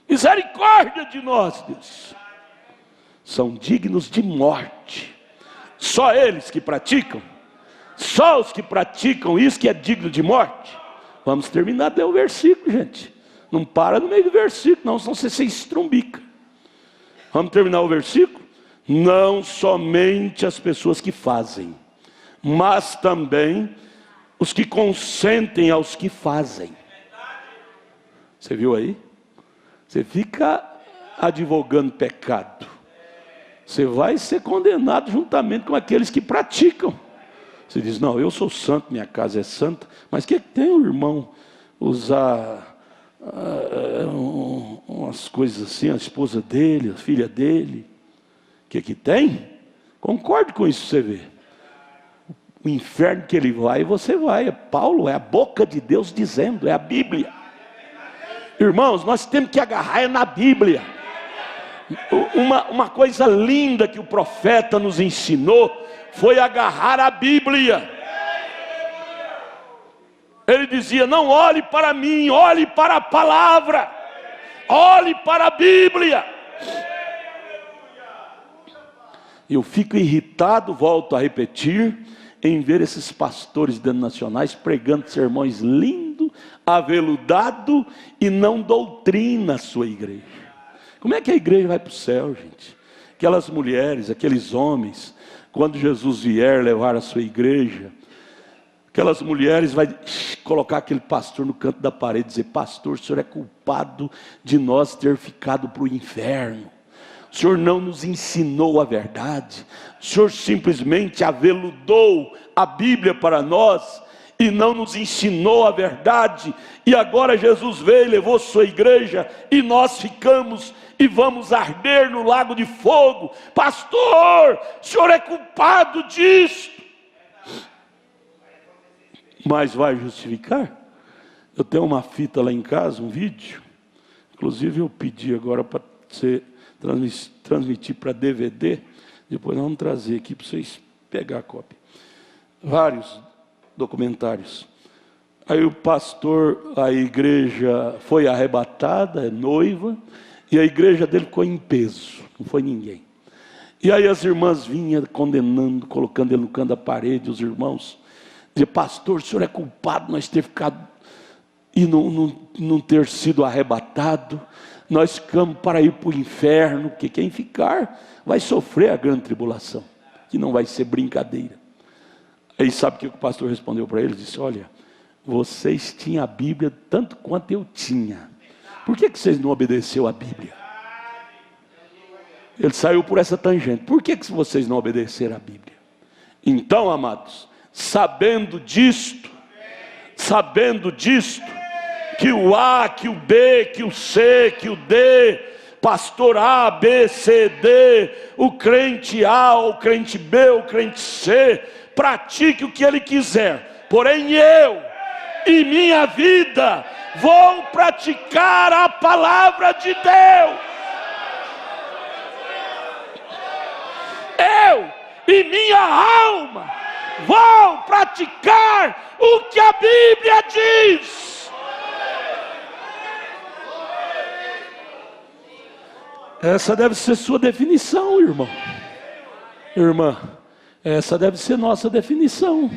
Misericórdia de nós, Deus. São dignos de morte. Só eles que praticam? Só os que praticam isso que é digno de morte? Vamos terminar de ler o versículo, gente. Não para no meio do versículo, não, senão você se estrumbica. Vamos terminar o versículo? Não somente as pessoas que fazem, mas também os que consentem aos que fazem. Você viu aí? Você fica advogando pecado, você vai ser condenado juntamente com aqueles que praticam. Você diz: não, eu sou santo, minha casa é santa. Mas o que tem o irmão usar umas coisas assim, a esposa dele, a filha dele? O que tem? Concorde com isso, você vê. O inferno que ele vai, você vai. É Paulo, é a boca de Deus dizendo, é a Bíblia. Irmãos, nós temos que agarrar na Bíblia. Uma coisa linda que o profeta nos ensinou foi agarrar a Bíblia. Ele dizia: não olhe para mim, olhe para a palavra, olhe para a Bíblia. Eu fico irritado, volto a repetir, em ver esses pastores denominacionais pregando sermões lindos, aveludado, e não doutrina a sua igreja. Como é que a igreja vai para o céu, gente? Aquelas mulheres, aqueles homens, quando Jesus vier levar a sua igreja, aquelas mulheres vai colocar aquele pastor no canto da parede e dizer: pastor, o senhor é culpado de nós ter ficado para o inferno. O senhor não nos ensinou a verdade. O senhor simplesmente aveludou a Bíblia para nós e não nos ensinou a verdade. E agora Jesus veio, levou sua igreja e nós ficamos e vamos arder no lago de fogo. Pastor, o senhor é culpado disso. Mas vai justificar? Eu tenho uma fita lá em casa, um vídeo. Inclusive eu pedi agora para você transmitir para DVD. Depois nós vamos trazer aqui para vocês pegar a cópia. Vários documentários. Aí o pastor, a igreja foi arrebatada, é noiva, e a igreja dele ficou em peso, não foi ninguém. E aí as irmãs vinham condenando, colocando ele no canto da parede, os irmãos diziam: pastor, o senhor é culpado de nós ter ficado e não ter sido arrebatado. Nós ficamos para ir para o inferno, porque quem ficar vai sofrer a grande tribulação, que não vai ser brincadeira. Aí sabe o que o pastor respondeu para eles? Disse: olha, vocês tinham a Bíblia tanto quanto eu tinha. Por que vocês não obedeceram a Bíblia? Ele saiu por essa tangente. Por que vocês não obedeceram a Bíblia? Então, amados, sabendo disto, que o A, que o B, que o C, que o D, pastor A, B, C, D, o crente A, o crente B, o crente C, pratique o que ele quiser, porém eu e minha vida vou praticar a palavra de Deus. Eu e minha alma vou praticar o que a Bíblia diz. Essa deve ser sua definição, irmão. Irmã, essa deve ser nossa definição.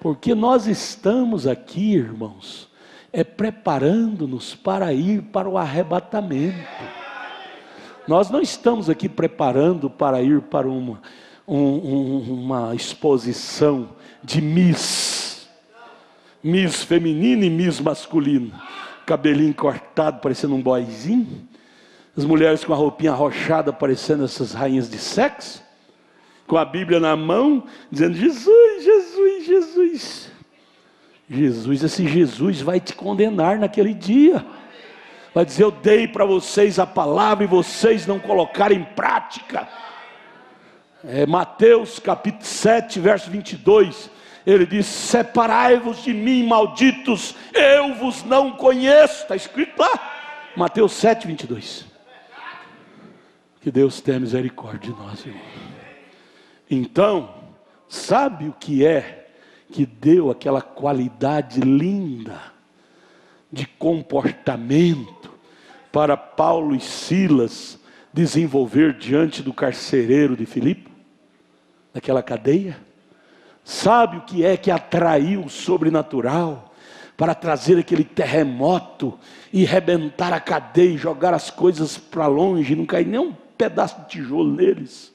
Porque nós estamos aqui, irmãos, preparando-nos para ir para o arrebatamento. Nós não estamos aqui preparando para ir para uma exposição de Miss feminino e Miss masculino, cabelinho cortado parecendo um boyzinho, as mulheres com a roupinha arrochada parecendo essas rainhas de sexo, com a Bíblia na mão, dizendo: Jesus, Jesus, Jesus. Jesus, esse Jesus vai te condenar naquele dia. Vai dizer: eu dei para vocês a palavra e vocês não colocaram em prática. Mateus capítulo 7, verso 22. Ele diz: separai-vos de mim, malditos, eu vos não conheço. Está escrito lá, Mateus 7, 22. Que Deus tenha misericórdia de nós, irmão. Então, sabe o que é que deu aquela qualidade linda de comportamento para Paulo e Silas desenvolver diante do carcereiro de Filipe, naquela cadeia? Sabe o que é que atraiu o sobrenatural para trazer aquele terremoto e rebentar a cadeia e jogar as coisas para longe, não cair nem um pedaço de tijolo neles?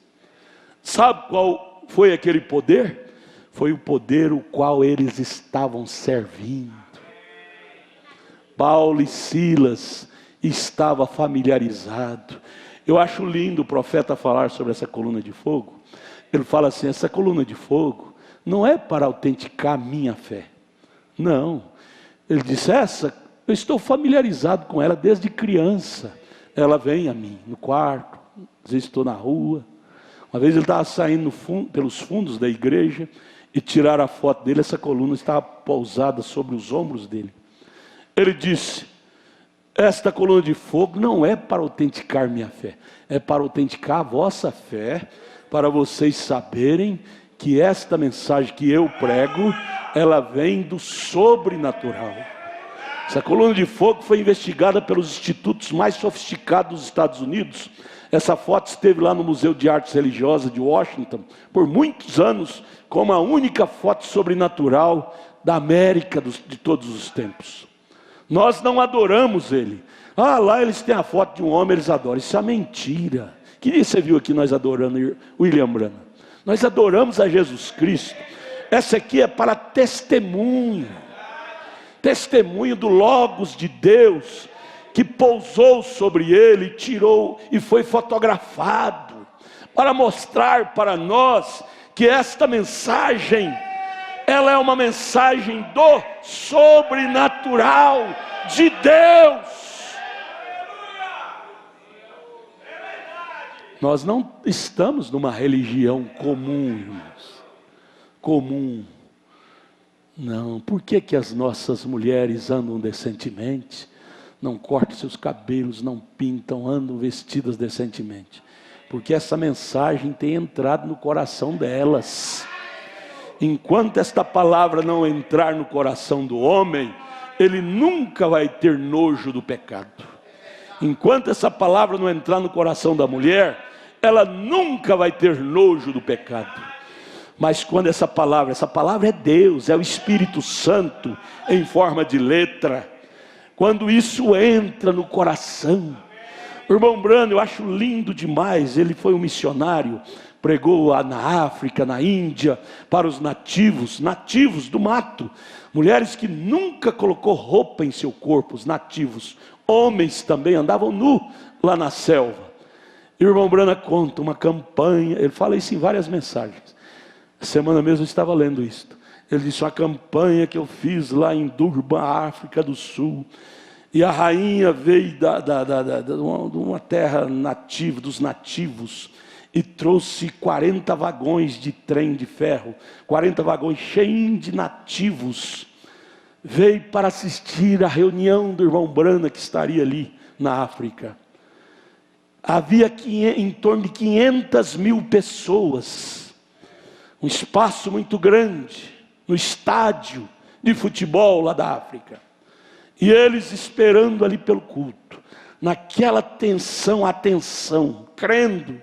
Sabe qual foi aquele poder? Foi o poder o qual eles estavam servindo. Paulo e Silas estavam familiarizados. Eu acho lindo o profeta falar sobre essa coluna de fogo. Ele fala assim: essa coluna de fogo não é para autenticar a minha fé. Não. Ele disse: eu estou familiarizado com ela desde criança. Ela vem a mim no quarto, às vezes estou na rua. Uma vez ele estava saindo pelos fundos da igreja e tiraram a foto dele. Essa coluna estava pousada sobre os ombros dele. Ele disse: esta coluna de fogo não é para autenticar minha fé, é para autenticar a vossa fé, para vocês saberem que esta mensagem que eu prego, ela vem do sobrenatural. Essa coluna de fogo foi investigada pelos institutos mais sofisticados dos Estados Unidos. Essa foto esteve lá no Museu de Artes Religiosas de Washington por muitos anos, como a única foto sobrenatural da América de todos os tempos. Nós não adoramos ele. Lá eles têm a foto de um homem, eles adoram. Isso é mentira. Que dia você viu aqui nós adorando William Branham? Nós adoramos a Jesus Cristo. Essa aqui é para testemunho. Testemunho do Logos de Deus, que pousou sobre ele, tirou e foi fotografado, para mostrar para nós que esta mensagem, ela é uma mensagem do sobrenatural de Deus. Nós não estamos numa religião comum, irmãos. Comum. Não. Por que as nossas mulheres andam decentemente? Não cortam seus cabelos, não pintam, andam vestidas decentemente? Porque essa mensagem tem entrado no coração delas. Enquanto esta palavra não entrar no coração do homem, ele nunca vai ter nojo do pecado. Enquanto essa palavra não entrar no coração da mulher, ela nunca vai ter nojo do pecado. Mas quando essa palavra é Deus, é o Espírito Santo em forma de letra. Quando isso entra no coração, o irmão Branham, eu acho lindo demais. Ele foi um missionário pregou na África, na Índia, para os nativos do mato, mulheres que nunca colocou roupa em seu corpo, os nativos, homens também andavam nu lá na selva. E o irmão Branham conta uma campanha, ele fala isso em várias mensagens. Semana mesmo eu estava lendo isso. Ele disse: uma campanha que eu fiz lá em Durban, África do Sul, e a rainha veio de uma terra nativa, dos nativos, e trouxe 40 vagões de trem de ferro, 40 vagões cheios de nativos, veio para assistir a reunião do irmão Branham, que estaria ali na África. Havia em torno de 500 mil pessoas, um espaço muito grande, no estádio de futebol lá da África, e eles esperando ali pelo culto, naquela tensão, atenção, crendo,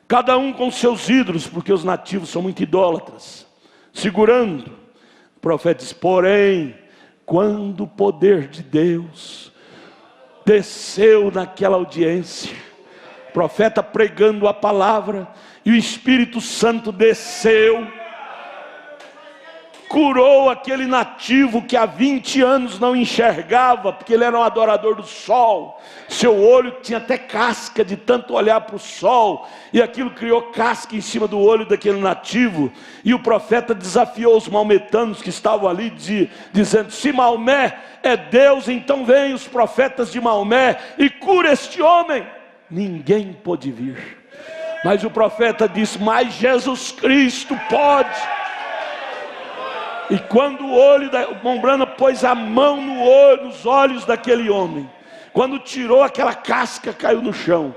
cada um com seus ídolos, porque os nativos são muito idólatras, segurando. O profeta diz: porém, quando o poder de Deus desceu naquela audiência, o profeta pregando a palavra, e o Espírito Santo desceu, curou aquele nativo que há 20 anos não enxergava, porque ele era um adorador do sol, seu olho tinha até casca de tanto olhar para o sol, e aquilo criou casca em cima do olho daquele nativo. E o profeta desafiou os maometanos que estavam ali, dizendo: se Maomé é Deus, então vem os profetas de Maomé e cura este homem. Ninguém pôde vir, mas o profeta disse: mas Jesus Cristo pode. E quando o irmão Branham pôs a mão nos olhos daquele homem, quando tirou aquela casca, caiu no chão,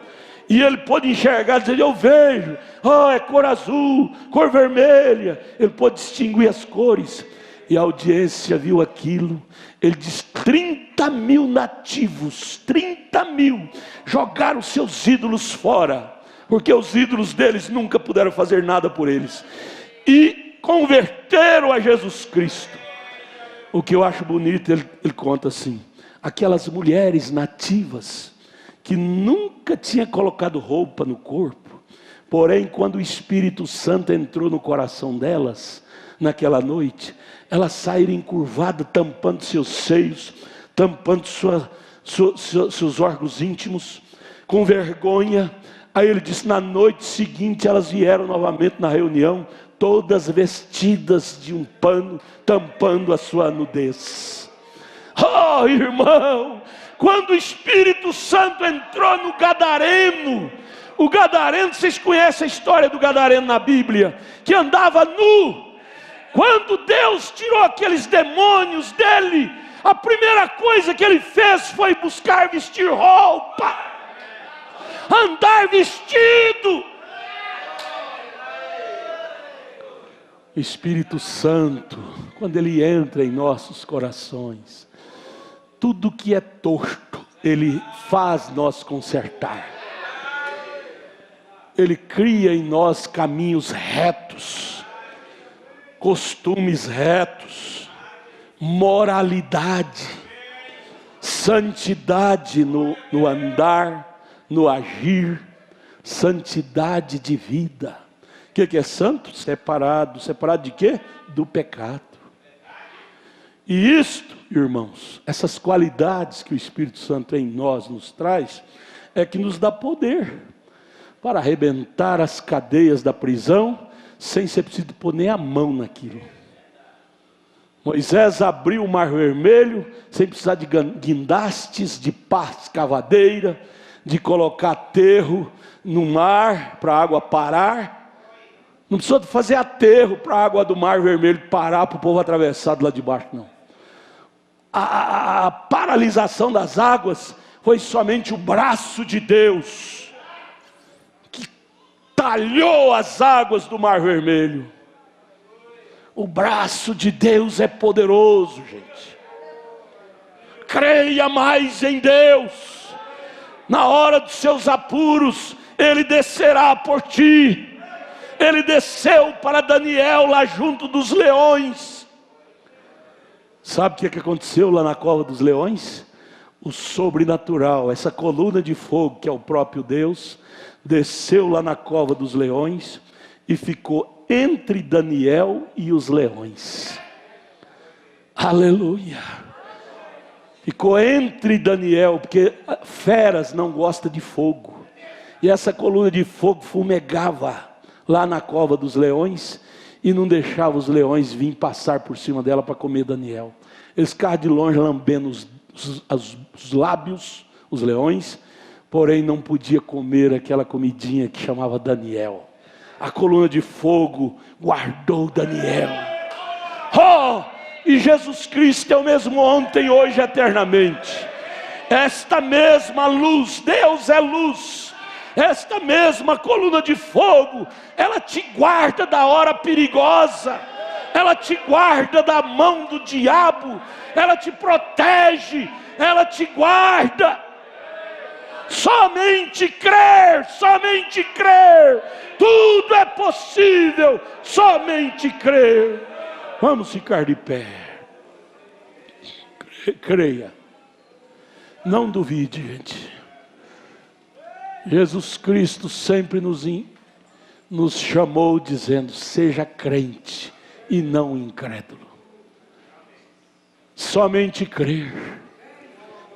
e ele pôde enxergar, dizer: eu vejo, é cor azul, cor vermelha. Ele pôde distinguir as cores, e a audiência viu aquilo. Ele diz: 30 mil nativos, 30 mil, jogaram seus ídolos fora, porque os ídolos deles nunca puderam fazer nada por eles, e converteram a Jesus Cristo. O que eu acho bonito, ele conta assim: aquelas mulheres nativas, que nunca tinha colocado roupa no corpo, porém quando o Espírito Santo entrou no coração delas, naquela noite, elas saíram encurvadas, tampando seus seios, tampando seus órgãos íntimos, com vergonha. Aí ele disse: na noite seguinte elas vieram novamente na reunião, todas vestidas de um pano, tampando a sua nudez. Oh, irmão, quando o Espírito Santo entrou no Gadareno, o Gadareno, vocês conhecem a história do Gadareno na Bíblia, que andava nu. Quando Deus tirou aqueles demônios dele, a primeira coisa que ele fez foi buscar vestir roupa, andar vestido. O Espírito Santo, quando ele entra em nossos corações, tudo que é torto, ele faz nós consertar. Ele cria em nós caminhos retos, costumes retos, moralidade, santidade no andar, no agir, santidade de vida. O que é santo? Separado de quê? Do pecado. E isto, irmãos, essas qualidades que o Espírito Santo em nós nos traz, é que nos dá poder para arrebentar as cadeias da prisão, sem ser preciso pôr nem a mão naquilo. Moisés abriu o mar vermelho, sem precisar de guindastes, de pá escavadeira, de colocar aterro no mar para a água parar. Não precisou fazer aterro para a água do mar vermelho parar, para o povo atravessar do lado de baixo, não. A paralisação das águas foi somente o braço de Deus, que talhou as águas do mar vermelho. O braço de Deus é poderoso, gente. Creia mais em Deus. Na hora dos seus apuros, Ele descerá por ti. Ele desceu para Daniel lá junto dos leões. Sabe o que aconteceu lá na cova dos leões? o sobrenatural, essa coluna de fogo que é o próprio Deus, desceu lá na cova dos leões e ficou entre Daniel e os leões. Aleluia! Ficou entre Daniel, porque feras não gostam de fogo. E essa coluna de fogo fumegava lá na cova dos leões e não deixava os leões vir passar por cima dela para comer Daniel. Eles ficavam de longe lambendo os lábios, os leões, porém não podia comer aquela comidinha que chamava Daniel. A coluna de fogo guardou Daniel. E Jesus Cristo é o mesmo ontem, hoje, eternamente. Esta mesma luz, Deus é luz. Esta mesma coluna de fogo, ela te guarda da hora perigosa. Ela te guarda da mão do diabo. Ela te protege. Ela te guarda. Somente crer, somente crer. Tudo é possível, somente crer. Vamos ficar de pé. Creia. Não duvide, gente. Jesus Cristo sempre nos chamou dizendo: seja crente e não incrédulo. Somente crer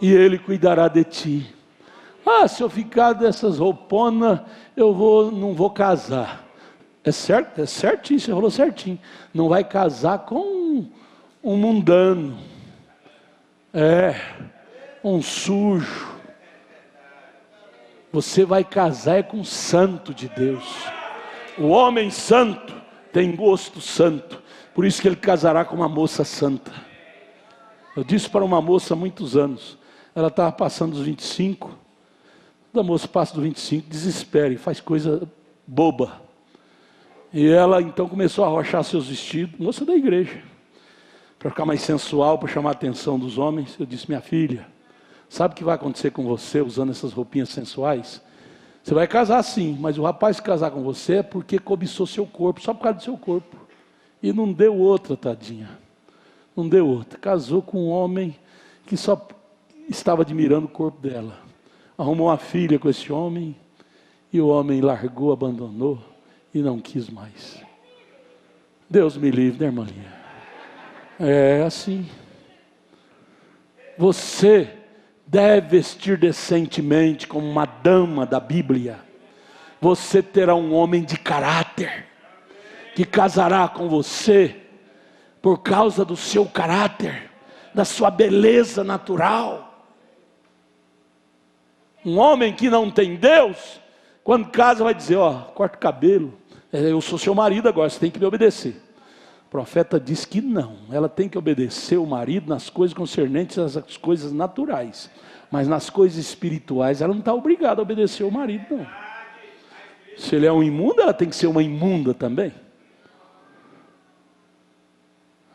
e Ele cuidará de ti. Se eu ficar dessas rouponas, não vou casar. É certo? É certinho, você falou certinho. Não vai casar com um mundano. Um sujo. Você vai casar com um santo de Deus. O homem santo tem gosto santo. Por isso que ele casará com uma moça santa. Eu disse para uma moça há muitos anos. Ela estava passando dos 25. Da moça passa dos 25, desespera e faz coisa boba. E ela então começou a arrochar seus vestidos. Moça da igreja. Para ficar mais sensual, para chamar a atenção dos homens. Eu disse: minha filha, sabe o que vai acontecer com você usando essas roupinhas sensuais? Você vai casar sim, mas o rapaz que casar com você é porque cobiçou seu corpo, só por causa do seu corpo. E não deu outra, tadinha. Não deu outra. Casou com um homem que só estava admirando o corpo dela. Arrumou uma filha com esse homem, e o homem largou, abandonou, e não quis mais. Deus me livre, né, irmã Lia? É assim. Você deve vestir decentemente como uma dama da Bíblia. Você terá um homem de caráter, que casará com você, por causa do seu caráter, da sua beleza natural. Um homem que não tem Deus, quando casa vai dizer: corta o cabelo, eu sou seu marido agora, você tem que me obedecer. O profeta diz que não, ela tem que obedecer o marido nas coisas concernentes às coisas naturais, mas nas coisas espirituais ela não está obrigada a obedecer o marido, não. Se ele é um imundo, ela tem que ser uma imunda também.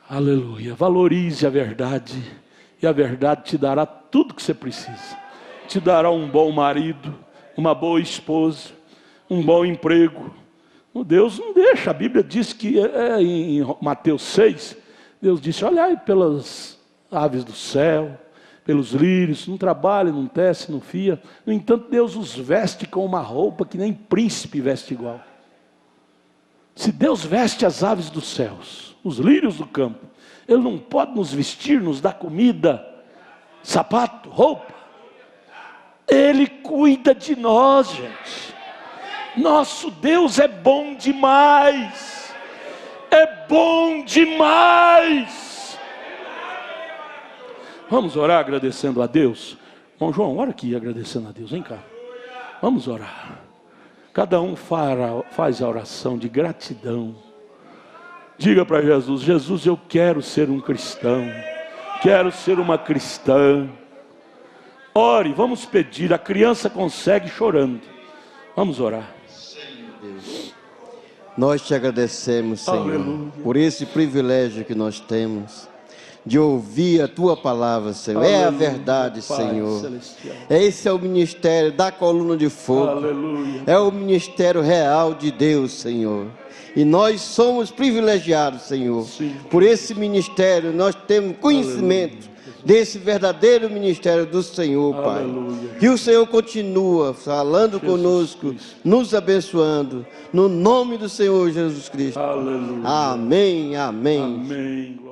Aleluia. Valorize a verdade, e a verdade te dará tudo que você precisa. Te dará um bom marido, uma boa esposa, um bom emprego. Deus não deixa. A Bíblia diz que em Mateus 6, Deus disse: olhai pelas aves do céu, pelos lírios, não trabalha, não tece, não fia. No entanto, Deus os veste com uma roupa que nem príncipe veste igual. Se Deus veste as aves dos céus, os lírios do campo, Ele não pode nos vestir, nos dar comida, sapato, roupa. Ele cuida de nós, gente. Nosso Deus é bom demais. É bom demais. Vamos orar agradecendo a Deus. Bom, João, ora aqui agradecendo a Deus. Vem cá. Vamos orar. Cada um faz a oração de gratidão. Diga para Jesus: Jesus, eu quero ser um cristão. Quero ser uma cristã. Ore, vamos pedir. A criança consegue chorando. Vamos orar. Senhor Deus, nós te agradecemos, Senhor, Aleluia, por esse privilégio que nós temos de ouvir a tua palavra, Senhor. Aleluia, é a verdade, Pai Senhor. celestial. Esse é o ministério da coluna de fogo. Aleluia. É o ministério real de Deus, Senhor. E nós somos privilegiados, Senhor. Sim. Por esse ministério nós temos conhecimento desse verdadeiro ministério do Senhor, Pai. Aleluia. Que o Senhor continua falando conosco, Cristo. nos abençoando, no nome do Senhor Jesus Cristo. Aleluia. Amém, amém. Amém.